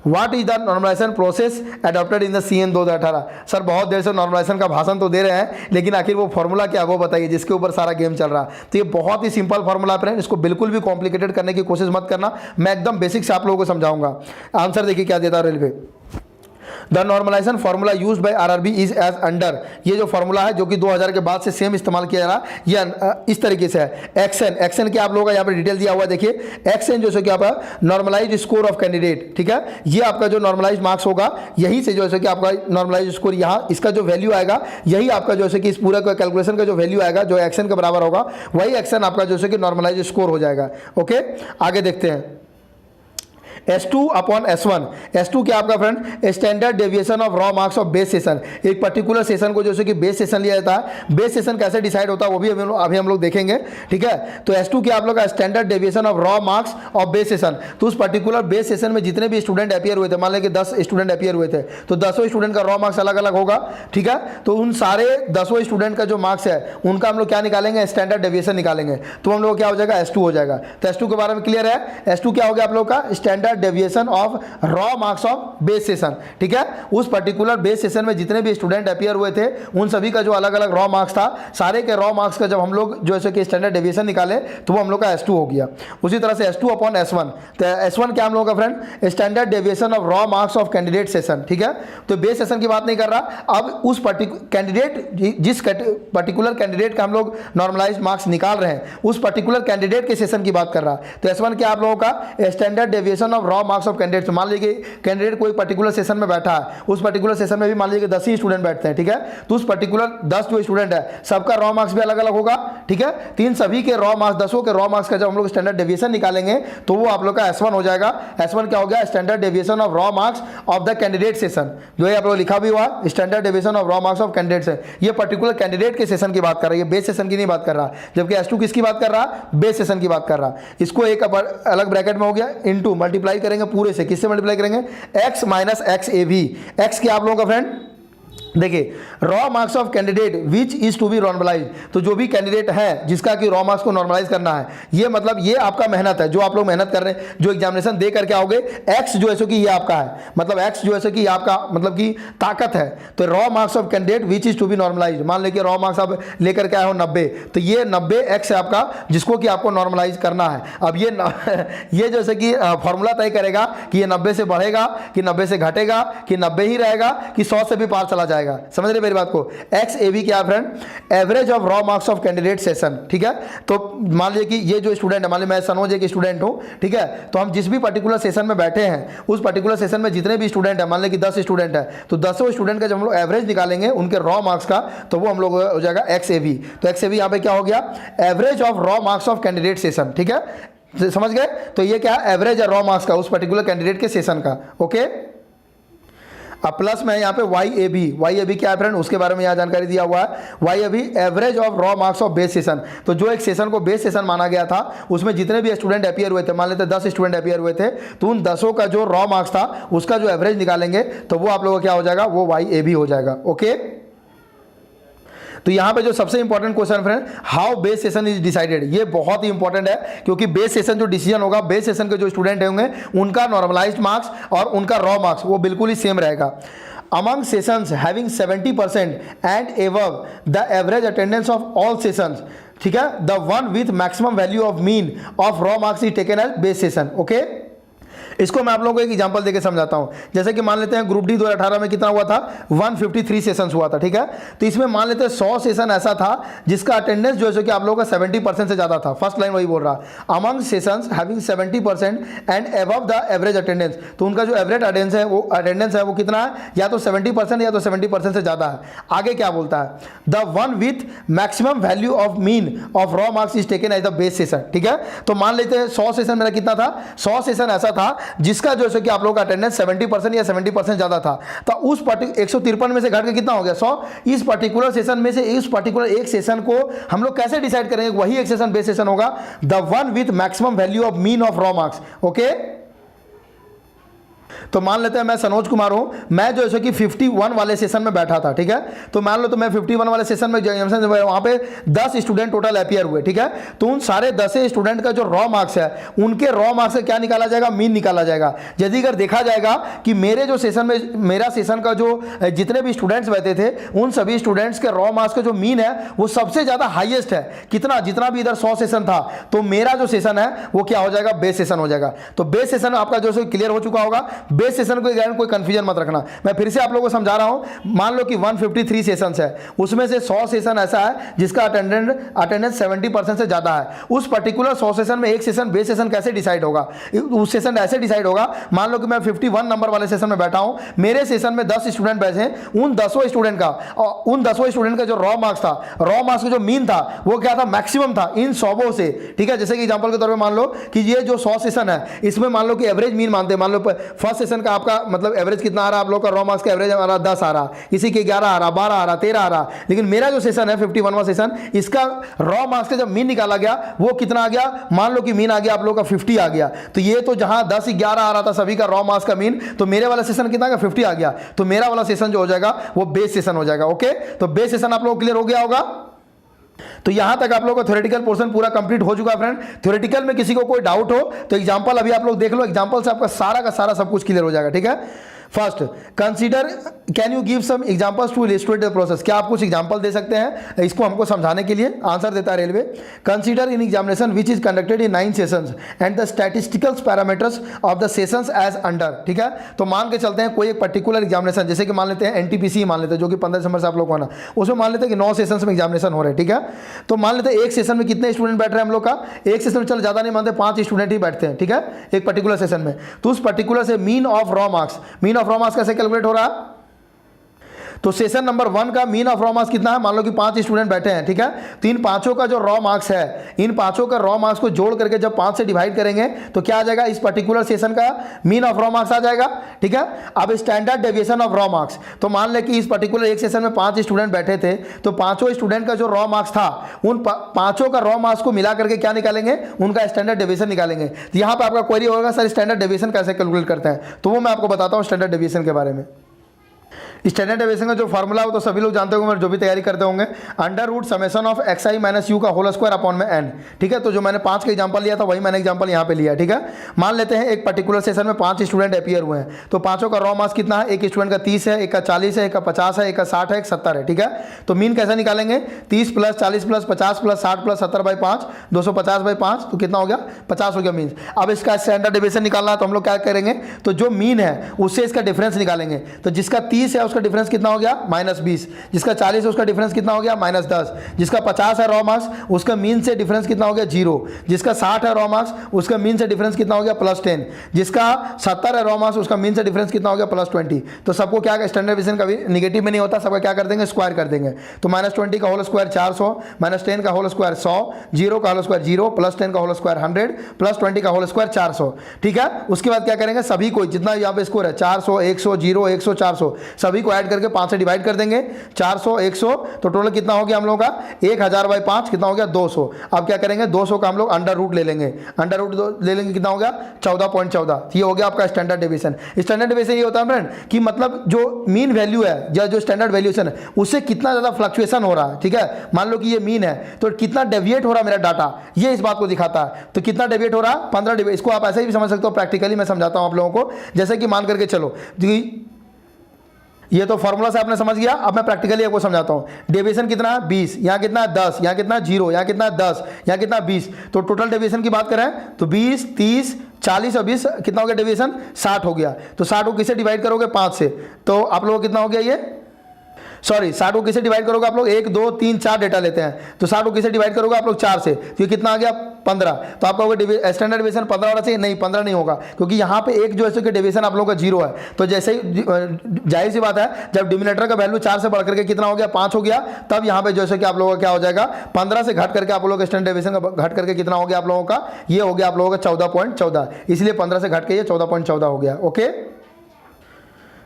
what is the normalisation process adopted in the CN 2018। Sir बहुत देर से नॉर्मलाइजेशन का भाषण तो दे रहे हैं, लेकिन आखिर वो फॉर्मूला क्या वो बताइए जिसके ऊपर सारा गेम चल रहा है। तो ये बहुत ही सिंपल फॉर्मूला है फ्रेंड, इसको बिल्कुल भी कॉम्प्लिकेटेड करने की कोशिश मत करना, मैं एकदम बेसिक से आप लोगों को समझाऊंगा। आंसर देखिए क्या देता है railway. The normalisation formula use by RRB is as under. ये जो फार्मूला है जो कि 2000 के बाद से सेम इस्तेमाल किया जा रहा है, ये इस तरीके से है। एक्सएन क्या आप लोगों का यहाँ पे डिटेल दिया हुआ है, देखिए एक्सएन जो है कि आपका नॉर्मलाइज स्कोर ऑफ कैंडिडेट। ठीक है, ये आपका जो नॉर्मलाइज मार्क्स होगा यही से जो है कि आपका नॉर्मलाइज स्कोर यहाँ इसका जो वैल्यू आएगा यही आपका जो है कि इस पूरा कैलकुलेशन का जो वैल्यू आएगा जो एक्सएन के बराबर होगा वही एक्सएन आपका जो है कि नॉर्मलाइज स्कोर हो जाएगा। ओके, आगे देखते हैं। S2 upon S1। S2 क्या आपका friend, standard deviation of raw marks of base session. एक पर्टिकुलर सेशन को जैसे कि बेस सेशन लिया जाता है, बेस सेशन कैसे डिसाइड होता है वो भी अभी हम लोग देखेंगे, ठीक है। तो S2 क्या आप लोग का standard deviation of raw marks of base session. तो उस पर्टिकुलर बेस सेशन में जितने भी स्टूडेंट अपीयर हुए थे, मान लें कि 10 स्टूडेंट अपीयर हुए थे, तो 10 स्टूडेंट का रॉ मार्क्स अलग अलग होगा, ठीक है। तो उन सारे 10 स्टूडेंट का जो मार्क्स है उनका हम लोग क्या निकालेंगे, स्टैंडर्ड डेविएशन निकालेंगे। तो हम लोग क्या हो जाएगा, S2 हो जाएगा। तो S2 के बारे में क्लियर है। S2 क्या हो गया आप लोग का, standard deviation of raw marks of base session, ठीक है। उस पर्टिकुलर बेस सेशन में जितने भी स्टूडेंट अपीयर हुए थे उन सभी का जो अलग अलग रॉ मार्क्स था, सारे के रॉ मार्क्स का जब हम लोग जो है कि स्टैंडर्ड डेविएशन निकाले तो वो हम लोग का S2 हो गया। उसी तरह से S2 अपॉन S1। तो S1 क्या हम लोग का friend, standard deviation of raw marks of candidate session, ठीक है। तो बेस सेशन की बात नहीं कर रहा, अब उस कैंडिडेट, जिस पर्टिकुलर कैंडिडेट का हम लोग नॉर्मलाइज्ड मार्क्स निकाल रहे हैं उस पर्टिकुलर कैंडिडेट के सेशन की बात कर रहा है। तो S1 क्या आप लोगों का, standard deviation of raw marks of candidate. मान लीजिए कैंडिडेट कोई पर्टिकुलर सेशन में बैठा है, उस पर्टिकुलर सेशन में भी मान लीजिए 10 ही स्टूडेंट बैठते हैं, ठीक है। तो उस पर्टिकुलर 10 जो स्टूडेंट है सबका रॉ मार्क्स भी अलग अलग होगा, ठीक है। तीन सभी के रॉ मार्क्स, 10 के रॉ मार्क्स का जब हम लोग स्टैंडर्ड डेविएशन निकालेंगे तो वो आप लोग का S1 हो जाएगा। S1 क्या हो गया, standard deviation of raw marks of the candidate session. जो है आप लोग लिखा भी हुआ, standard deviation of raw marks of candidate से, ये पर्टिकुलर कैंडिडेट के सेशन की बात कर रहा है, बेस सेशन की नहीं बात कर रहा। जबकि S2 किसकी बात कर रहा, बेस सेशन की बात कर रहा। इसको एक अलग ब्रैकेट में हो गया, इनटू मल्टीप्लाई करेंगे पूरे से, किससे मल्टीप्लाई करेंगे, x minus X A V. X क्या आप लोगों का फ्रेंड, देखिए raw marks of candidate which is to be normalise. तो जो भी कैंडिडेट है जिसका कि रॉ मार्क्स को नॉर्मलाइज करना है, ये मतलब ये आपका मेहनत है, जो आप लोग मेहनत कर रहे हैं, जो एग्जामिनेशन दे करके आओगे, एक्स जो है सो कि ये आपका है, मतलब एक्स जो है सो कि आपका मतलब कि ताकत है। तो raw marks of candidate which is to be normalise, मान लेके रॉ मार्क्स आप लेकर के आए हो 90, तो ये 90 एक्स है आपका, जिसको कि आपको नॉर्मलाइज करना है। अब ये जैसे कि फॉर्मूला तय करेगा कि ये 90 से बढ़ेगा कि 90 से घटेगा कि 90 ही रहेगा कि 100 से भी पार चला जाएगा। समझ रहे मेरी बात को। एक्स ए बी क्या friend, average of raw marks of candidate session, ठीक है। तो मान लीजिए कि ये जो स्टूडेंट है, मान लीजिए मैं सनोज एक स्टूडेंट हूं, ठीक है। तो हम जिस भी पर्टिकुलर सेशन में बैठे हैं उस पर्टिकुलर सेशन में जितने भी स्टूडेंट है, मान लीजिए कि 10 स्टूडेंट है, तो 10 स्टूडेंट का जब हम लोग एवरेज निकालेंगे उनके रॉ मार्क्स का, तो वो हम लोग हो जाएगा एक्स ए बी। तो एक्स ए बी यहाँ पे क्या हो गया, average of raw marks of candidate session, ठीक है। समझ गए। तो ये क्या एवरेज है रॉ मार्क्स का उस पर्टिकुलर कैंडिडेट के सेशन का, ओके। अब प्लस में यहाँ पे वाई ए बी क्या है फ्रेंड, उसके बारे में यहाँ जानकारी दिया हुआ है। Y A B average of raw marks of base session. तो जो एक सेशन को बेस सेशन माना गया था उसमें जितने भी स्टूडेंट अपीयर हुए थे, मान लेते 10 स्टूडेंट अपीयर हुए थे, तो उन 10 का जो रॉ मार्क्स था उसका जो एवरेज निकालेंगे तो वो आप लोगों का क्या हो जाएगा, वो वाई ए बी हो जाएगा, ओके। तो यहां पे जो सबसे important question friend, how base session is decided, ये बहुत ही इंपॉर्टेंट है, क्योंकि बेस सेशन जो डिसीजन होगा, बेस सेशन के जो स्टूडेंट होंगे उनका नॉर्मलाइज्ड मार्क्स और उनका रॉ मार्क्स वो बिल्कुल ही सेम रहेगा। Among sessions having 70% and above the average attendance of all sessions, ठीक है, the one with maximum value of mean of raw marks is taken as base session, okay। इसको मैं आप लोगों को एक एग्जांपल देके समझाता हूं। जैसे कि मान लेते हैं ग्रुप डी 2018 में कितना हुआ था, 153 सेशंस हुआ था, ठीक है। तो इसमें मान लेते हैं 100 सेशन ऐसा था जिसका अटेंडेंस जो है कि आप लोगों का 70% से ज़्यादा था। फर्स्ट लाइन वही बोल रहा, among sessions having 70% and above the average attendance. तो उनका जो एवरेज अटेंडेंस है वो कितना है, या तो 70% या तो 70% से ज़्यादा है। आगे क्या बोलता है, the one with maximum value of mean of raw marks is taken as the base session, ठीक है। तो मान लेते हैं 100 सेशन मेरा कितना था, 100 सेशन ऐसा था जिसका जो है कि आप लोगों का अटेंडेंस 70% या 70% ज्यादा था। तो उस 153 में से घट के कितना हो गया, 100। इस पर्टिकुलर सेशन में से इस पर्टिकुलर एक सेशन को हम लोग कैसे डिसाइड करेंगे, वही एक सेशन बेस सेशन होगा, the one with maximum value of mean of raw marks, okay. तो मान लेते हैं मैं सनोज कुमार हूं, मैं जो है कि 51 वाले सेशन में बैठा था, ठीक है। तो मान लो तो मैं 51 वाले सेशन में वहां पे 10 स्टूडेंट टोटल अपीयर हुए, ठीक है। तो उन सारे 10 स्टूडेंट का जो रॉ मार्क्स है उनके रॉ मार्क्स से क्या निकाला जाएगा, मीन निकाला जाएगा। यदि अगर देखा जाएगा कि मेरे जो सेशन में, मेरा सेशन का जो जितने भी स्टूडेंट्स बैठे थे उन सभी स्टूडेंट्स के रॉ मार्क्स का जो मीन है वो सबसे ज्यादा हाईएस्ट है, कितना, जितना भी इधर 100 सेशन था, तो मेरा जो सेशन है वो क्या हो जाएगा, बेस सेशन हो जाएगा। तो बेस सेशन आपका जो क्लियर हो चुका होगा। बेस सेशन को कोई कंफ्यूजन मत रखना। मैं फिर से आप लोगों को समझा रहा हूं, मान लो कि 153 सेशंस है, उसमें से 100 सेशन ऐसा है जिसका अटेंडेंस 70% से ज्यादा है। उस पर्टिकुलर 100 सेशन में एक सेशन बेस सेशन कैसे डिसाइड होगा? उस सेशन ऐसे डिसाइड होगा, मान लो कि मैं 51 नंबर वाले सेशन में बैठा हूं, मेरे सेशन में 10 स्टूडेंट बैठे हैं, उन 10 स्टूडेंट का जो रॉ मार्क्स था, रॉ मार्क्स का जो मीन था वो क्या था? मैक्सिमम था इन 100 से। ठीक है, जैसे कि एग्जांपल के तौर पे मान लो कि ये जो 100 सेशन है इसमें मान लो कि एवरेज मीन मानते हैं, मान लो फर्स्ट सेशन का आपका मतलब एवरेज कितना आ रहा है, आप लोग का रॉ मार्क्स का एवरेज आ रहा 10 आ रहा, किसी के 11 आ रहा, 12 आ रहा, 13 आ रहा, लेकिन मेरा जो सेशन है 51वां सेशन, इसका रॉ मार्क्स का जब मीन निकाला गया वो कितना आ गया? मान लो कि मीन आ गया आप लोग का 50 आ गया। तो ये तो जहां 10 11 आ रहा था सभी का रॉ मार्क्स का मीन, तो मेरे वाला सेशन कितना 50 आ गया, तो मेरा वाला सेशन जो हो जाएगा वो बेस सेशन हो जाएगा। ओके, तो बेस सेशन आप लोगों को क्लियर हो गया होगा। तो यहां तक आप लोगों का थ्योरेटिकल पोर्शन पूरा कंप्लीट हो चुका है फ्रेंड। थ्योरेटिकल में किसी को कोई डाउट हो तो एग्जांपल अभी आप लोग देख लो, एग्जांपल से आपका सारा का सारा सब कुछ क्लियर हो जाएगा। ठीक है, first consider, can you give some examples to illustrate the process? क्या आप कुछ एग्जांपल दे सकते हैं इसको हमको समझाने के लिए? आंसर देता है railway, consider in examination which is conducted in 9 sessions and the statistical parameters of the sessions as under. ठीक है, तो मान के चलते हैं कोई एक पर्टिकुलर एग्जामिनेशन, जैसे कि मान लेते हैं एनटीपीसी मान लेते हैं जो कि 15 दिसंबर से आप लोग को आना, उसमें मान लेते हैं कि 9 सेशंस में एग्जामिनेशन हो रहे हैं। ठीक है, तो मान लेते हैं एक सेशन में कितने स्टूडेंट बैठ रहे हैं हम लोग का? एक सेशन में चल ज्यादा नहीं मानते, 5 स्टूडेंट ही बैठते हैं। ठीक है, एक पर्टिकुलर सेशन में, तो उस पर्टिकुलर से mean of raw marks, mean of raw marks कैसे कैलकुलेट हो रहा है? तो सेशन नंबर 1 का मीन ऑफ रॉ मार्क्स कितना है? मान लो कि 5 स्टूडेंट बैठे हैं। ठीक है, तो इन पांचों का जो रॉ मार्क्स है, इन पांचों का रॉ मार्क्स को जोड़ करके जब 5 से डिवाइड करेंगे तो क्या आ जाएगा? इस पर्टिकुलर सेशन का मीन ऑफ रॉ मार्क्स आ जाएगा। ठीक है, अब standard deviation of raw marks, तो मान ले कि इस पर्टिकुलर एक सेशन में 5 स्टूडेंट बैठे थे, तो पांचों स्टूडेंट का जो रॉ मार्क्स था उन पांचों का रॉ मार्क्स को मिला करके क्या निकालेंगे? उनका स्टैंडर्ड डेविएशन निकालेंगे। तो यहां पर आपका क्वेरी होगा सर स्टैंडर्ड डेविएशन कैसे कैलकुलेट करते हैं, तो वो मैं आपको बताता हूं स्टैंडर्ड डेविएशन के बारे में। स्टैंडर्ड डेविएशन का जो फॉर्मूला हो तो सभी लोग जानते होंगे, जो भी तैयारी करते होंगे, under root summation of xi minus U का होल स्क्वायर अपॉन में n। ठीक है, तो जो मैंने 5 का एग्जांपल लिया था वही मैंने एग्जांपल यहाँ पे लिया। ठीक है, मान लेते हैं एक पर्टिकुलर सेशन में 5 स्टूडेंट अपीयर हुए हैं, तो पांचों का रॉ मार्क्स कितना है? एक स्टूडेंट का 30 है, एक का 40 है, एक का 50 है, एक का 60 है, एक 70 है। ठीक है, तो मीन कैसे निकालेंगे? 30 plus 40 plus 50 plus 60 plus 70 by 5, 250/5, तो कितना हो गया? 50 हो गया मीन। अब इसका स्टैंडर्ड डेविएशन निकालना है तो हम लोग क्या करेंगे? तो जो मीन है उससे इसका डिफरेंस निकालेंगे। तो जिसका 30 है उसका डिफरेंस कितना हो गया? -20। जिसका 40 है उसका डिफरेंस कितना हो गया? -10। जिसका 50 है रॉ मार्क्स उसका मीन से डिफरेंस कितना हो गया? 0। जिसका 60 है रॉ मार्क्स उसका मीन से डिफरेंस कितना हो गया? +10। जिसका 70 है रॉ मार्क्स उसका मीन से डिफरेंस कितना हो गया? +20। तो सबको क्या स्टैंडर्ड डेविएशन कभी नेगेटिव में नहीं होता, सबका क्या कर देंगे? स्क्वायर कर देंगे। तो -20 का होल स्क्वायर 400, -10 का होल स्क्वायर 100, 0 का होल स्क्वायर 0, +10 का होल स्क्वायर 100, +20 का होल स्क्वायर 400। ठीक है, उसके बाद क्या करेंगे? सभी को जितना यहाँ पे स्कोर है 400, 100, 0, 100, 400 सभी को ऐड करके 5 से डिवाइड कर देंगे। 400, 100, तो टोटल कितना हो गया हम लोगों का? 1000/5 कितना हो गया? 200। अब क्या करेंगे? 200 का हम लोग अंडर रूट ले लेंगे, अंडर रूट ले लेंगे, कितना हो गया? 14.14। ये हो गया आपका स्टैंडर्ड डेविएशन। स्टैंडर्ड डेविएशन ये होता है फ्रेंड कि मतलब जो मीन वैल्यू है या जो स्टैंडर्ड वैल्यूएशन है उससे कितना ज़्यादा फ्लक्चुएशन हो रहा है। ठीक है, मान लो कि ये मीन है तो कितना डेविएट हो रहा है मेरा डाटा, ये इस बात को दिखाता है। तो कितना डेविएट हो रहा है? 15 डेविएट। इसको आप ऐसे ही भी समझ सकते हो, प्रैक्टिकली मैं समझाता हूँ आप लोगों को। जैसे कि मान करके चलो, ये तो फॉर्मूला से आपने समझ गया, अब मैं प्रैक्टिकली आपको समझाता हूँ। डेविएशन कितना है? 20, यहाँ कितना है? 10, यहाँ कितना है? 0, यहाँ कितना है? 10, यहाँ कितना है? 20। तो टोटल डेविएशन की बात करें तो 20, 30, 40 और 20 कितना हो गया डेविएशन? 60 हो गया। तो 60 को किसे डिवाइड करोगे? 5 से, तो आप लोगों को कितना हो गया? ये सॉरी 60 को किसे डिवाइड करोगे आप लोग? 1, 2, 3, 4 डेटा लेते हैं, तो 60 को किसे डिवाइड करोगे आप लोग? 4 से, तो ये कितना आ गया? 15। तो आपका होगा स्टैंडर्ड डेविएशन 15 होना चाहिए, नहीं 15 नहीं होगा, क्योंकि यहाँ पे एक जो है कि डेविएशन आप लोगों का 0 है। तो जैसे ही जाहिर सी बात है जब डिनोमिनेटर का वैल्यू 4 से बढ़ करके कितना हो गया? 5 हो गया, तब यहाँ पे जैसे कि आप लोगों का क्या हो जाएगा? 15 से घट करके आप लोगों का स्टैंडर्ड डेविएशन का घट करके कितना हो गया आप लोगों का? ये हो गया आप लोगों का 14.14, इसलिए 15 से घट के ये 14.14 हो गया। ओके,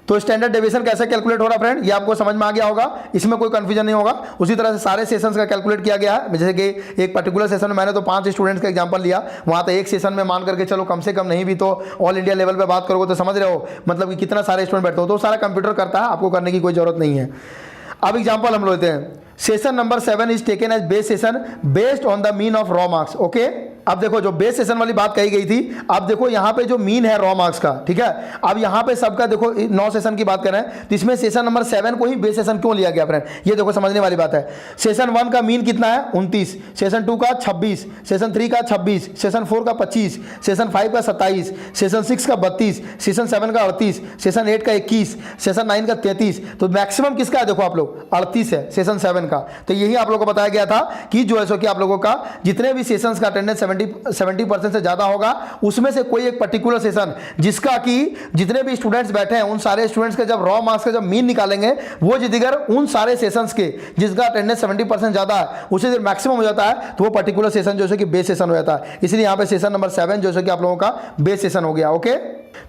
तो स्टैंडर्ड डेविएशन कैसे कैलकुलेट हो रहा फ्रेंड, ये आपको समझ में आ गया होगा, इसमें कोई कंफ्यूजन नहीं होगा। उसी तरह से सारे सेशंस का कैलकुलेट किया गया है। जैसे कि एक पर्टिकुलर सेशन में मैंने तो 5 स्टूडेंट्स का एग्जांपल लिया, वहाँ तो एक सेशन में मान करके चलो कम से कम नहीं भी तो ऑल इंडिया लेवल पे बात करोगे तो समझ रहे हो मतलब कि कितना सारे स्टूडेंट बैठते हो, तो सारा कंप्यूटर करता है, आपको करने की कोई जरूरत नहीं है। अब एग्जाम्पल हम लेते हैं। Session number 7 is taken as base session based on the mean of raw marks. Okay, अब देखो जो बेस सेशन वाली बात कही गई थी, अब देखो यहाँ पे जो मीन है रॉ मार्क्स का, ठीक है। अब यहाँ पे सबका देखो 9 सेशन की बात कर रहे हैं, तो इसमें सेशन नंबर 7 को ही बेस सेशन क्यों लिया गया फ्रेंड, ये देखो समझने वाली बात है। सेशन 1 का मीन कितना है 29, सेशन 2 का 26, सेशन 3 का 26, सेशन 4 का 25, सेशन 5 का 27, सेशन 6 का 32, सेशन 7 का 38, सेशन 8 का 21, सेशन 9 का 33। तो मैक्सिमम किसका है देखो आप लोग 38 है सेशन 7 का। तो यही आप लोगों को बताया गया था कि जो है सो कि आप लोगों का जितने भी सेशंस का अटेंडेंस 70% से ज्यादा होगा, उसमें से कोई एक पर्टिकुलर सेशन जिसका कि जितने भी स्टूडेंट्स बैठे हैं उन सारे स्टूडेंट्स के जब रॉ मार्क्स का जब मीन निकालेंगे, वो जिधर उन सारे सेशंस के जिसका अटेंडेंस 70% ज्यादा है उसे जब मैक्सिमम हो जाता है, तो वो पर्टिकुलर सेशन जो है कि बेस सेशन हो जाता है। इसलिए यहाँ पे सेशन नंबर 7 जो है कि आप लोगों का बेस सेशन हो गया। ओके,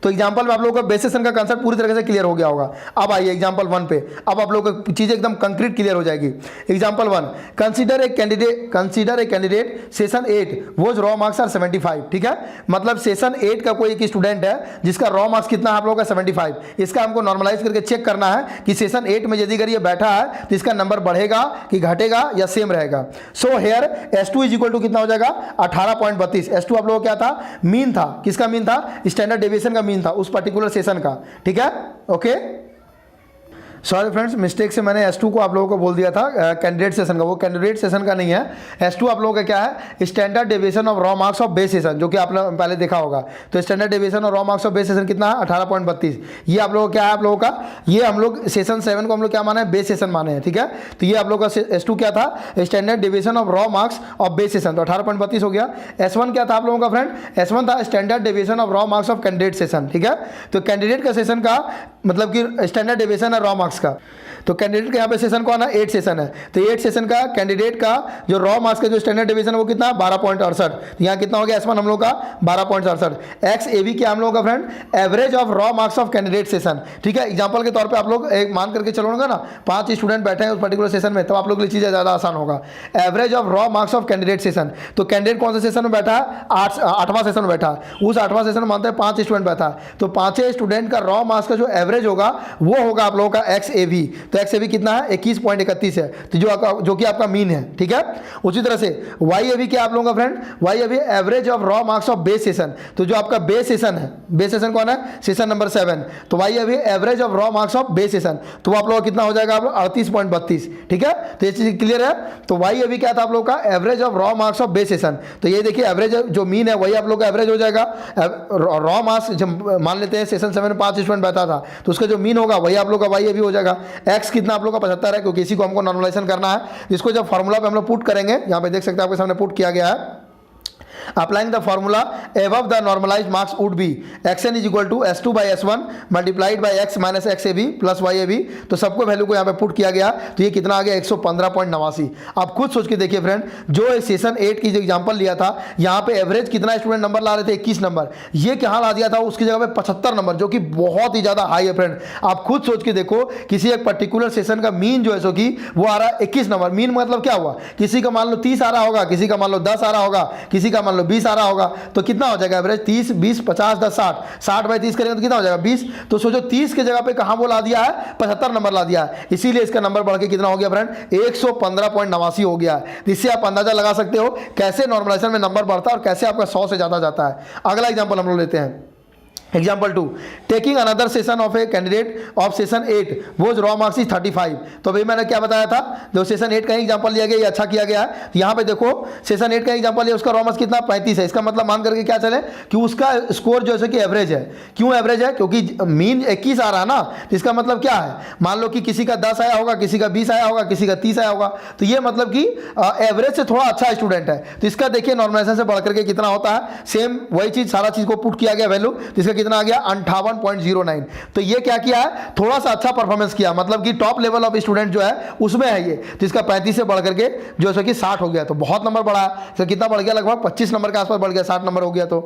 तो एग्जांपल में आप लोगों का बेस सेशन का कांसेप्ट पूरी तरह से क्लियर हो गया होगा। अब आइए एग्जांपल 1 पे, अब आप लोगों को चीजें एकदम कंक्रीट क्लियर हो जाएगी। Example 1, consider a candidate session 8 was raw marks are 75, ठीक है। मतलब सेशन 8 का कोई एक स्टूडेंट है जिसका रॉ मार्क्स कितना है आप लोगों का 75। इसका हमको नॉर्मलाइज करके चेक करना है कि सेशन 8 में यदि अगर ये बैठा है तो इसका नंबर बढ़ेगा कि घटेगा या सेम रहेगा। So here S2 is equal to कितना हो जाएगा 18.32। S2 आप लोगों को क्या था, मीन था। किसका मीन था, स्टैंडर्ड डेविएशन का मीन था उस पर्टिकुलर सेशन का, ठीक है। ओके, सॉरी फ्रेंड्स, मिस्टेक से मैंने S2 को आप लोगों को बोल दिया था कैंडिडेट सेशन का, वो कैंडिडेट सेशन का नहीं है। S2 आप लोगों का क्या है, standard deviation of raw marks of base session, जो कि आपने पहले देखा होगा। तो standard deviation of raw marks of base session कितना है 18.32। ये आप लोगों का क्या है, आप लोगों का ये हम लोग सेशन 7 को हम लोग क्या माने, बेस सेशन माने हैं, ठीक है। तो ये आप लोगों का S2 क्या था, standard deviation of raw marks of base session, तो 18.32 हो गया। S1 क्या था आप लोगों का फ्रेंड, S1 था standard deviation of raw marks of candidate session, ठीक है। तो कैंडिडेट का सेशन का मतलब कि स्टैंडर्ड डेविएशन है रॉ मार्क्स का। तो कैंडिडेट का यहाँ पे सेशन कौन है, 8 सेशन है। तो 8 सेशन का कैंडिडेट का जो रॉ मार्क्स का जो स्टैंडर्ड डेविएशन है वो कितना 12.68। तो यहाँ कितना हो गया S1 हम लोग का 12.68। एक्स ए बी क्या हम लोगों का friend, average of raw marks of candidate session, ठीक है। एग्जांपल के तौर पे आप लोग एक मान करके चलोगे ना, 5 स्टूडेंट बैठे हैं उस पर्टिकुलर सेशन में, तो आप लोग के लिए चीज़ें ज़्यादा आसान होगा। Average of raw marks of candidate session, तो कैंडिडेट कौन से सेशन में बैठा है, 8वां सेशन में बैठा है। उस 8वां सेशन में मानते हैं 5 स्टूडेंट बैठा है, तो 5 स्टूडेंट का रॉ मार्क्स का जो एवरेज होगा वो होगा आप लोगों का एक्स ए बी। तो एक्स ए बी कितना है 21.31 है, तो जो कि आपका मीन है, ठीक है। उसी तरह से वाई ए बी क्या आप लोगों का friend, Y A B average of raw marks of base session, तो जो आपका बेस सेशन है, बेस सेशन कौन है, सेशन नंबर 7, तो Y A B average of raw marks of base session, तो आप लोगों का कितना हो जाएगा आप लोग 38.32, ठीक है। तो ये चीज क्लियर है। तो वाई ए बी क्या था आप लोग का, average of raw marks of base session, तो ये देखिए एवरेज जो मीन है वही आप लोग का एवरेज हो जाएगा। रॉ मार्क्स जब मान लेते हैं सेशन 7 में 5 स्टूडेंट बैठा था, तो उसका जो मीन होगा वही आप लोग का वाई ए बी हो जाएगा। एक्स कितना आप लोग का 75 है, क्योंकि इसी को हमको नॉर्मलाइजेशन करना है। इसको जब फॉर्मूला पे हम लोग पुट करेंगे, यहाँ पे देख सकते हैं आपके सामने पुट किया गया है। Applying the formula above, the normalized marks would be xn is equal to s2 by s1 multiplied by x minus xab plus yab। तो सबको वैल्यू को यहाँ पे पुट किया गया, तो ये कितना आ गया 115.89। आप खुद सोच के देखिए फ्रेंड, जो सेशन 8 की जो एग्जांपल लिया था, यहाँ पे एवरेज कितना स्टूडेंट नंबर ला रहे थे 21 नंबर, ये क्या ला दिया था उसकी जगह पे 75 नंबर, जो कि बहुत ही ज़्यादा हाई है फ्रेंड। आप खुद सोच के देखो, किसी एक पर्टिकुलर सेशन का मीन जो है सो कि वो आ रहा है 21 नंबर। मीन मतलब क्या हुआ, किसी का मान लो 30 आ रहा होगा, किसी का मान लो 10 आ रहा होगा, किसी का मान लो 20 आ रहा होगा, तो कितना हो जाएगा एवरेज 30 20 50 10 60, 60 बाई 30 करेंगे तो कितना हो जाएगा 20। तो सोचो 30 के जगह पे कहां वो ला दिया है 75 नंबर ला दिया है, इसीलिए इसका नंबर बढ़ के कितना हो गया फ्रेंड 115.89 हो गया है। इससे आप अंदाजा लगा सकते हो कैसे नॉर्मलाइजेशन में नंबर बढ़ता है और कैसे आपका 100 से ज्यादा जाता है। अगला एग्जांपल हम लोग लेते हैं। Example 2, taking another session of a candidate of session 8 was raw marks is 35। तो अभी मैंने क्या बताया था, जो सेशन 8 का एग्जाम्पल लिया गया ये अच्छा किया गया है। यहाँ पे देखो सेशन 8 का एग्जाम्पल लिया, उसका रॉ मार्क्स कितना 35 है। इसका मतलब मान करके क्या चले कि उसका स्कोर जो है कि एवरेज है। क्यों एवरेज है, क्योंकि मीन 21 आ रहा है ना, तो इसका मतलब क्या है, मान लो कि किसी का 10 आया होगा, किसी का 20 आया होगा, किसी का 30 आया होगा, तो ये मतलब कि एवरेज से थोड़ा अच्छा स्टूडेंट है। तो इसका देखिए नॉर्मलाइजेशन से बढ़ करके कितना होता है, सेम वही चीज सारा चीज को पुट किया गया वैल्यू, तो इसका कितना आ गया 58.09। तो ये क्या किया है, थोड़ा सा अच्छा परफॉर्मेंस किया, मतलब कि टॉप लेवल ऑफ स्टूडेंट जो है उसमें है ये। तो इसका 35 से बढ़ करके जो है कि 60 हो गया, तो बहुत नंबर बढ़ा। तो कितना बढ़ गया, लगभग 25 नंबर के आसपास बढ़ गया, 60 नंबर हो गया। तो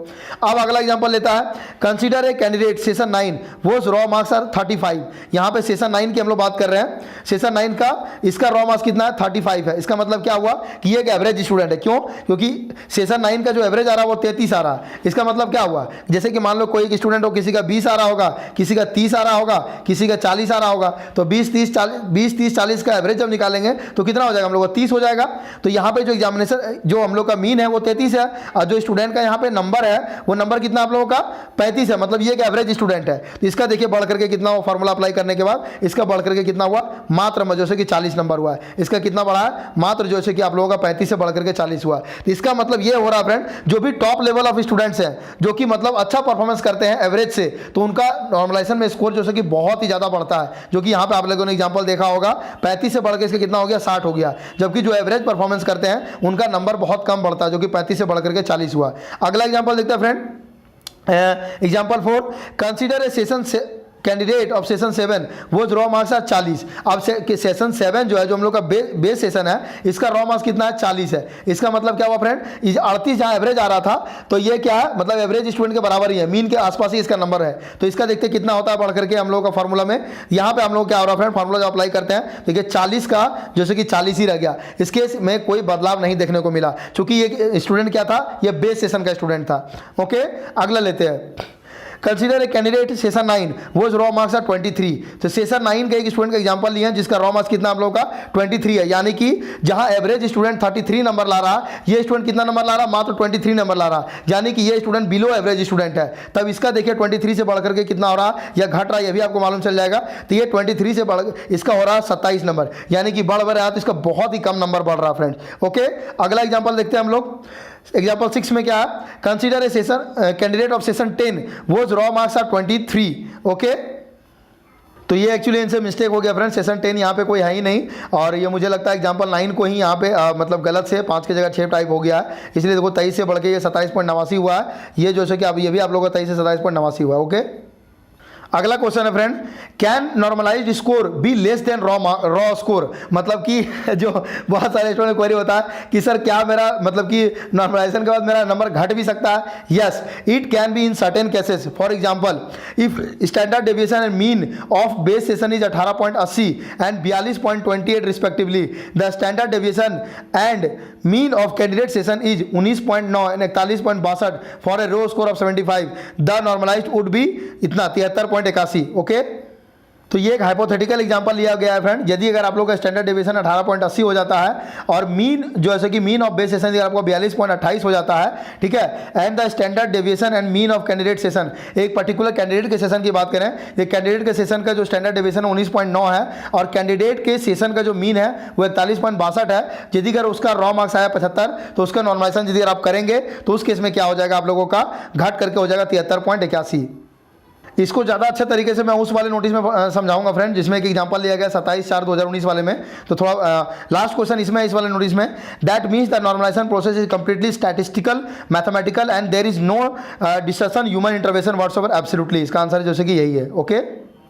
अब अगला एग्जांपल लेता है, consider a candidate session 9 whose raw marks are 35। यहाँ पे सेशन 9 की हम लोग बात कर रहे हैं। सेशन 9 का इसका रॉ मार्क्स कितना है 35 है। इसका मतलब क्या हुआ कि ये एक एवरेज स्टूडेंट है। क्यों, क्योंकि सेशन 9 का जो एवरेज आ रहा है वो 33 आ रहा है। इसका मतलब क्या हुआ, जैसे कि मान लो कोई एक स्टूडेंट हो, किसी का 20 आ रहा होगा, किसी का 30 आ रहा होगा, किसी का 40 आ रहा होगा। तो 20 30 40 का एवरेज जब निकालेंगे तो कितना हो जाएगा हम लोग का 30 हो जाएगा। तो यहाँ पे जो एग्जामिनेशन जो हम लोग का मीन है वो 33 है, और जो स्टूडेंट का यहाँ पे नंबर है वो नंबर कितना आप लोगों का 35 है, मतलब ये एक एवरेज स्टूडेंट है। तो इसका देखिए बढ़ करके कितना हुआ, फॉर्मूला अप्लाई करने के बाद इसका बढ़ करके कितना हुआ, मात्र जैसे कि 40 नंबर हुआ है। इसका कितना बढ़ा है, मात्र जैसे कि आप लोगों का 35 से बढ़ करके 40 हुआ। तो इसका मतलब ये हो रहा है फ्रेंड, जो भी टॉप लेवल ऑफ स्टूडेंट्स हैं जो कि मतलब अच्छा परफॉर्मेंस करते हैं एवरेज से, तो उनका नॉर्मलाइजेशन में स्कोर जैसे कि बहुत ही ज़्यादा बढ़ता है। जो कि यहाँ पे आप लोगों ने एग्जांपल देखा होगा, 35 से बढ़ के इसका कितना हो गया, 60 हो गया। जबकि जो एवरेज परफॉर्मेंस करते हैं उनका नंबर बहुत कम बढ़ता है, जो कि 35 से बढ़ करके 40 हुआ। अगला एग्जाम्पल देखते हैं friend, example 4, consider A session candidate of session 7 वो रॉ मार्क्स है 40। अब सेशन 7 जो है, जो हम लोग का बेस सेशन है, इसका रॉ मार्क्स कितना है, 40 है। इसका मतलब क्या हुआ फ्रेंड, 38 जहाँ एवरेज आ रहा था, तो ये क्या है, मतलब एवरेज स्टूडेंट के बराबर ही है, मीन के आसपास ही इसका नंबर है। तो इसका देखते कितना होता है बढ़ करके हम लोग का फॉर्मूला में। यहाँ पे हम लोग क्या हो रहा है फ्रेंड, फॉर्मूला जो अप्लाई करते हैं, देखिए 40 का जैसे कि 40 ही रह गया। इस केस में कोई बदलाव नहीं देखने को मिला, क्योंकि ये स्टूडेंट क्या था, ये बेस सेशन का स्टूडेंट था। ओके, अगला लेते हैं, कंसीडर ए कैंडिडेट सेशन 9 वो रॉ मार्क्स है 23। तो सेशन 9 का एक स्टूडेंट का एग्जांपल लिया जिसका रॉ मार्क्स कितना आप लोगों का 23 है, यानी कि जहां एवरेज स्टूडेंट 33 नंबर ला रहा, ये स्टूडेंट कितना नंबर ला रहा, मात्र 23 नंबर ला रहा, यानी कि ये स्टूडेंट बिलो एवरेज स्टूडेंट है। तब इसका देखिए 23 से बढ़ करके कितना हो रहा या घट रहा, ये भी आपको मालूम चल जाएगा। तो ये 23 से बढ़ इसका हो रहा 27 नंबर, यानी कि बढ़ रहा है, तो इसका बहुत ही कम नंबर बढ़ रहा फ्रेंड। ओके, अगला एग्जाम्पल देखते हैं हम लोग, एग्जाम्पल 6 में क्या है, consider A session candidate of session 10 वो रॉ मार्क्स आर 23। ओके, तो ये एक्चुअली इनसे मिस्टेक हो गया फ्रेंड, सेशन 10 यहाँ पे कोई है ही नहीं, और ये मुझे लगता है एग्जाम्पल 9 को ही यहाँ पे मतलब गलत से 5 की जगह 6 टाइप हो गया है, इसलिए देखो 23 से बढ़ के ये 27.89 हुआ है। ये जो है कि अब ये भी आप लोगों का 23 से 27.89 हुआ है। ओके, अगला क्वेश्चन है friend, can normalised score be less than raw score, मतलब कि जो बहुत सारे स्टूडेंट क्वेरी होता है कि सर क्या मेरा मतलब कि नॉर्मलाइजेशन के बाद मेरा नंबर घट भी सकता है। Yes, it can be in certain cases. For example, if standard deviation and mean of base session is 18.80 and 42.28 respectively, the standard deviation and mean of candidate session is 19.9 and 41.62 for a raw score of 75, the normalised would be इतना 73.81। Okay, तो ये एक hypothetical example लिया गया है friend. यदि अगर आप लोग का स्टैंडर्ड डेविएशन 18.80 हो जाता है और मीन जो ऐसे कि मीन ऑफ बेस सेशन अगर आपको 42.28 हो जाता है, ठीक है, and the standard deviation and mean of candidate session, एक पर्टिकुलर कैंडिडेट के सेशन की बात करें, ये कैंडिडेट के सेशन का जो स्टैंडर्ड डेविएशन 19.9 है और कैंडिडेट के सेशन का जो मीन है वो 41.62 है। यदि अगर उसका रॉ मार्क्स आया 75, तो उसका नॉर्मलाइजेशन यदि आप करेंगे तो उस केस में क्या हो जाएगा, आप लोगों का घट करके हो जाएगा 73.81। इसको ज़्यादा अच्छे तरीके से मैं उस वाले नोटिस में समझाऊंगा फ्रेंड, जिसमें एक एग्जांपल लिया गया 27/4/2019 वाले में। तो थोड़ा लास्ट क्वेश्चन इसमें इस वाले नोटिस में, that means the normalisation process is completely statistical mathematical and there is no discussion human intervention whatsoever absolutely. इसका आंसर जैसे कि यही है। ओके,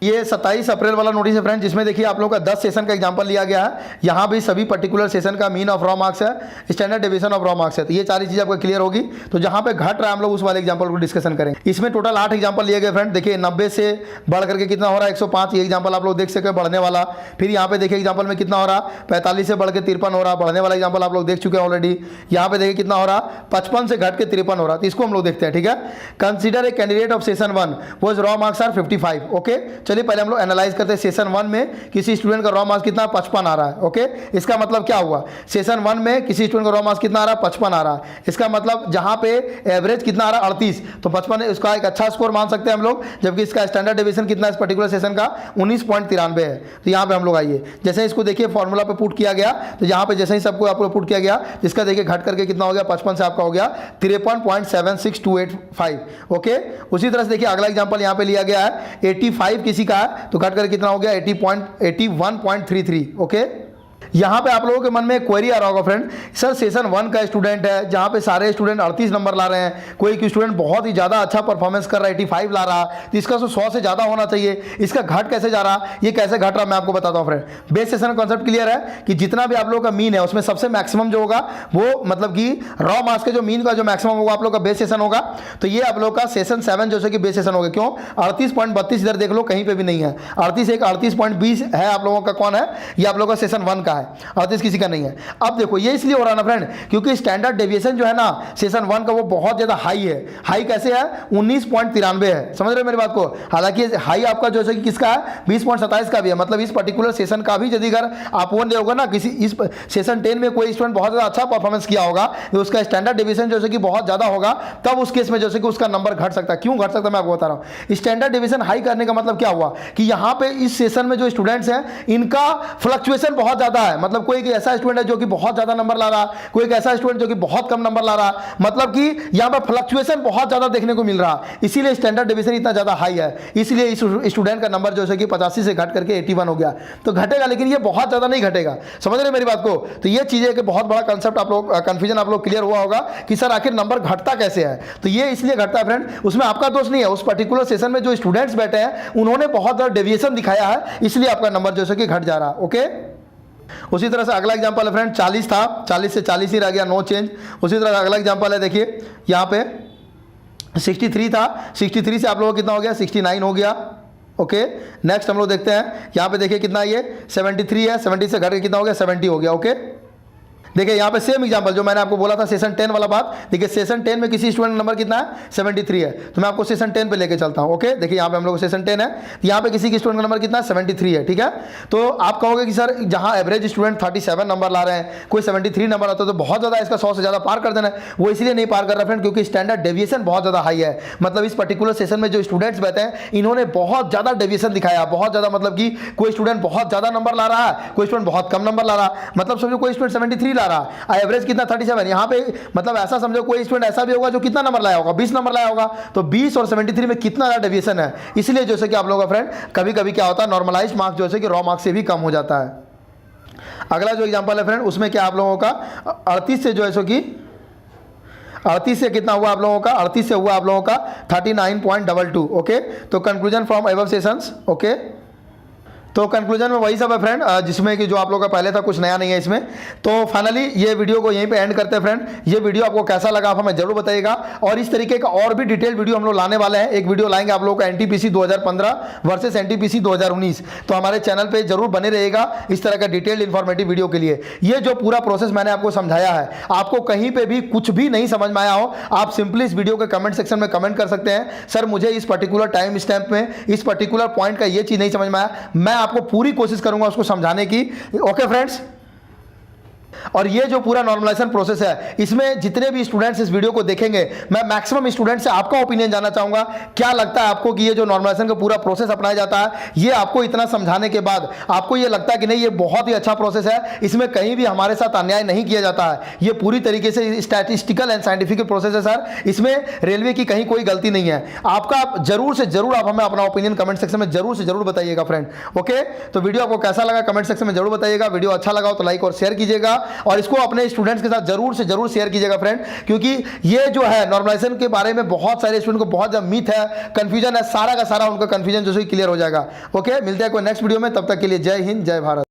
ये 27 अप्रैल वाला नोटिस है फ्रेंड, जिसमें देखिए आप लोग का 10 सेशन का एग्जांपल लिया गया है। यहाँ भी सभी पर्टिकुलर सेशन का मीन ऑफ रॉ मार्क्स है, standard deviation of raw marks है। तो ये सारी चीज़ आपको क्लियर होगी। तो जहाँ पे घट रहा है हम लोग उस वाले एग्जांपल को डिस्कशन करेंगे। इसमें टोटल 8 एग्जांपल लिए गए फ्रेंड। देखिए 90 से बढ़ करके कितना हो रहा है 105, ये एग्जाम्पल आप लोग देख सकते हैं बढ़ने वाला। फिर यहाँ पे देखिए एग्जाम्पल में कितना हो रहा, 45 से बढ़ के 53 हो रहा, बढ़ने वाला एग्जाम्पल आप लोग देख चुके हैं ऑलरेडी। यहाँ पे देखिए कितना हो रहा, 55 से घट के 53 हो रहा। तो इसको हम लोग देखते हैं, ठीक है। Consider a candidate of session 1 whose raw marks are 55। Okay, चलिए पहले हम लोग एनालाइज करते हैं। सेशन 1 में किसी स्टूडेंट का रॉ मार्क्स कितना 55 आ रहा है। ओके, इसका मतलब क्या हुआ, सेशन 1 में किसी स्टूडेंट का रॉ मार्क्स कितना आ रहा है 55 आ रहा है। इसका मतलब जहां पे एवरेज कितना आ रहा है 38, तो 55 इसका एक अच्छा स्कोर मान सकते हैं हम लोग। जबकि इसका स्टैंडर्ड डेविएशन कितना है इस पर्टिकुलर सेशन का 19.93 है। तो यहाँ पे हम लोग आइए, जैसे इसको देखिए फॉर्मूला पे पुट किया गया, तो यहाँ पे जैसे ही सबको आपको पुट किया गया, जिसका देखिए घट करके कितना हो गया 55 से आपका हो गया 53.76285। ओके, उसी तरह से देखिए अगला एग्जांपल यहाँ पे लिया गया है 85 किसी का है, तो घट करके कितना हो गया 81.33। ओके, यहाँ पे आप लोगों के मन में क्वेरी आ रहा होगा फ्रेंड, सर सेशन 1 का स्टूडेंट है जहाँ पे सारे स्टूडेंट 38 नंबर ला रहे हैं, कोई स्टूडेंट बहुत ही ज़्यादा अच्छा परफॉर्मेंस कर रहा है 85 ला रहा, तो इसका 100 से ज़्यादा होना चाहिए, इसका घट कैसे जा रहा, ये कैसे घट रहा, मैं आपको बताता हूँ फ्रेंड। बेस सेशन का कॉन्सेप्ट क्लियर है कि जितना भी आप लोगों का मीन है उसमें सबसे मैक्सिमम जो होगा वो मतलब कि रॉ मार्क्स के जो मीन का जो मैक्सिमम होगा आप लोग का बेस सेशन होगा। तो ये आप लोग का सेशन 7 जैसे कि बेस सेशन होगा। क्यों 38.32 इधर देख लो कहीं पे भी नहीं है, 38 38.20 है आप लोगों का, कौन है, ये आप लोगों का सेशन 1 का है, 38 किसी का नहीं है। अब देखो ये इसलिए हो रहा है ना फ्रेंड, क्योंकि स्टैंडर्ड डेविएशन जो है ना सेशन 1 का वो बहुत ज़्यादा हाई है। हाई कैसे है? 19.93 है। समझ रहे हो मेरी बात को? हालांकि हाई आपका जो है कि किसका है, 20.27 का भी है। मतलब इस पर्टिकुलर सेशन का भी यदि अगर आप वन होगा ना, किसी इस सेशन 10 में कोई स्टूडेंट बहुत ज़्यादा अच्छा परफॉर्मेंस किया होगा, तो उसका स्टैंडर्ड डेविएशन जो है कि बहुत ज़्यादा होगा, तब उस केस में जो है कि उसका नंबर घट सकता है। क्यों घट सकता है मैं आपको बता रहा हूँ। स्टैंडर्ड डेविएशन हाई करने का मतलब क्या हुआ कि यहाँ पे इस सेशन में जो स्टूडेंट्स हैं इनका फ्लक्चुएशन बहुत ज़्यादा है। मतलब कोई ऐसा स्टूडेंट है जो कि बहुत ज़्यादा नंबर ला रहा, कोई एक ऐसा स्टूडेंट जो कि बहुत कम नंबर ला रहा, मतलब कि यहाँ पर फ्लक्चुएशन बहुत ज़्यादा देखने को मिल रहा, इसीलिए स्टैंडर्ड डेविएशन इतना ज़्यादा हाई है। इसलिए इस स्टूडेंट का नंबर जो है कि 85 से घट करके 81 हो गया। तो घटेगा, लेकिन ये बहुत ज़्यादा नहीं घटेगा। समझ रहे मेरी बात को? तो ये चीज़ें कि बहुत बड़ा कंसेप्ट आप लोग कंफ्यूजन आप लोग क्लियर हुआ होगा कि सर आखिर नंबर घटता कैसे है। तो ये इसलिए घटता है फ्रेंड, उसमें आपका दोष नहीं है। उस पर्टिकुलर सेशन में जो स्टूडेंट्स बैठे हैं उन्होंने बहुत ज़्यादा डेविएशन दिखाया है, इसलिए आपका नंबर जो है कि घट जा रहा है। ओके, उसी तरह से अगला एग्जांपल है फ्रेंड, 40 था, 40 से 40 ही रह गया, नो चेंज। उसी तरह अगला एग्जांपल है, देखिए यहाँ पे 63 था, 63 से आप लोगों को कितना हो गया, 69 हो गया। ओके, नेक्स्ट हम लोग देखते हैं, यहाँ पे देखिए कितना ये 73 है, 70 से घट के कितना हो गया, 70 हो गया। ओके, देखिए यहाँ पे सेम एग्जांपल जो मैंने आपको बोला था सेशन 10 वाला बात। देखिए सेशन 10 में किसी स्टूडेंट नंबर कितना है, 73 है, तो मैं आपको सेशन 10 पे लेके चलता हूँ। ओके, देखिए यहाँ पे हम लोग सेशन 10 है, यहाँ पे किसी की स्टूडेंट का नंबर कितना है, 73 है। ठीक है, तो आप कहोगे कि सर जहाँ एवरेज स्टूडेंट 37 नंबर ला रहे हैं, कोई 73 नंबर आता है, तो बहुत ज़्यादा इसका 100 से ज़्यादा पार कर देना है। वो इसलिए नहीं पार कर रहा फ्रेंड, क्योंकि स्टैंडर्ड डेविएशन बहुत ज़्यादा हाई है। मतलब इस पर्टिकुलर सेशन में जो स्टूडेंट्स बैठे हैं इन्होंने बहुत ज़्यादा डेविएशन दिखाया, बहुत ज़्यादा, मतलब कि कोई स्टूडेंट बहुत ज़्यादा नंबर ला रहा है, कोई स्टूडेंट बहुत कम नंबर ला रहा है। मतलब समझो कोई स्टूडेंट 73 ला रहा है, एवरेज कितना 37। यहाँ पे मतलब ऐसा समझो कोई स्टूडेंट ऐसा भी होगा जो कितना नंबर लाया होगा, 20 नंबर लाया होगा, तो 20 और 73 में कितना ज़्यादा डेविएशन है। इसलिए जैसे कि आप लोगों का फ्रेंड कभी कभी क्या होता है, नॉर्मलाइज्ड मार्क्स जो है कि रॉ मार्क्स से भी कम हो जाता है। अगला जो एग्जांपल है फ्रेंड, उसमें क्या आप लोगों का 38 से जो है सो कि 38 से कितना हुआ आप लोगों का, 38 से हुआ आप लोगों का 39.22। ओके, तो conclusion from above sessions. Okay, तो कंक्लूजन में वही सब है फ्रेंड, जिसमें कि जो आप लोगों का पहले था कुछ नया नहीं है इसमें। तो फाइनली ये वीडियो को यहीं पे एंड करते हैं फ्रेंड। ये वीडियो आपको कैसा लगा आप हमें जरूर बताइएगा, और इस तरीके का और भी डिटेल वीडियो हम लोग लाने वाले हैं। एक वीडियो लाएंगे आप लोगों का एनटीपीसी 2015 वर्सेस एनटीपीसी 2019। तो हमारे चैनल पर जरूर बने रहिएगा इस तरह का डिटेल्ड इन्फॉर्मेटिव वीडियो के लिए। ये जो पूरा प्रोसेस मैंने आपको समझाया है, आपको कहीं पर भी कुछ भी नहीं समझ में आया हो, आप सिंपली इस वीडियो के कमेंट सेक्शन में कमेंट कर सकते हैं, सर मुझे इस पर्टिकुलर टाइम स्टैम्प में इस पर्टिकुलर पॉइंट का ये चीज़ नहीं समझ में आया। मैं आपको पूरी कोशिश करूंगा उसको समझाने की। ओके फ्रेंड्स, और ये जो पूरा नॉर्मलाइजेशन प्रोसेस है, इसमें जितने भी स्टूडेंट्स इस वीडियो को देखेंगे, मैं मैक्सिमम स्टूडेंट से आपका ओपिनियन जानना चाहूंगा। क्या लगता है आपको कि ये जो नॉर्मलाइजेशन का पूरा प्रोसेस अपनाया जाता है, ये आपको इतना समझाने के बाद आपको ये लगता है कि नहीं ये बहुत ही अच्छा प्रोसेस है, इसमें कहीं भी हमारे साथ अन्याय नहीं किया जाता है, ये पूरी तरीके से स्टैटिस्टिकल एंड साइंटिफिक प्रोसेस है सर, इसमें रेलवे की कहीं कोई गलती नहीं है? आपका जरूर से जरूर आप हमें अपना ओपिनियन कमेंट सेक्शन में जरूर से जरूर बताइएगा फ्रेंड। ओके, तो वीडियो आपको कैसा लगा कमेंट सेक्शन में जरूर बताइएगा। वीडियो अच्छा लगा हो तो लाइक और शेयर कीजिएगा, और इसको अपने स्टूडेंट्स के साथ जरूर से जरूर शेयर कीजिएगा फ्रेंड, क्योंकि ये जो है नॉर्मलाइजेशन के बारे में बहुत सारे स्टूडेंट को बहुत ज्यादा मिथ है, कंफ्यूजन है, सारा का सारा उनका कंफ्यूजन जो है क्लियर हो जाएगा। ओके, मिलते हैं कोई नेक्स्ट वीडियो में, तब तक के लिए जय हिंद जय भारत।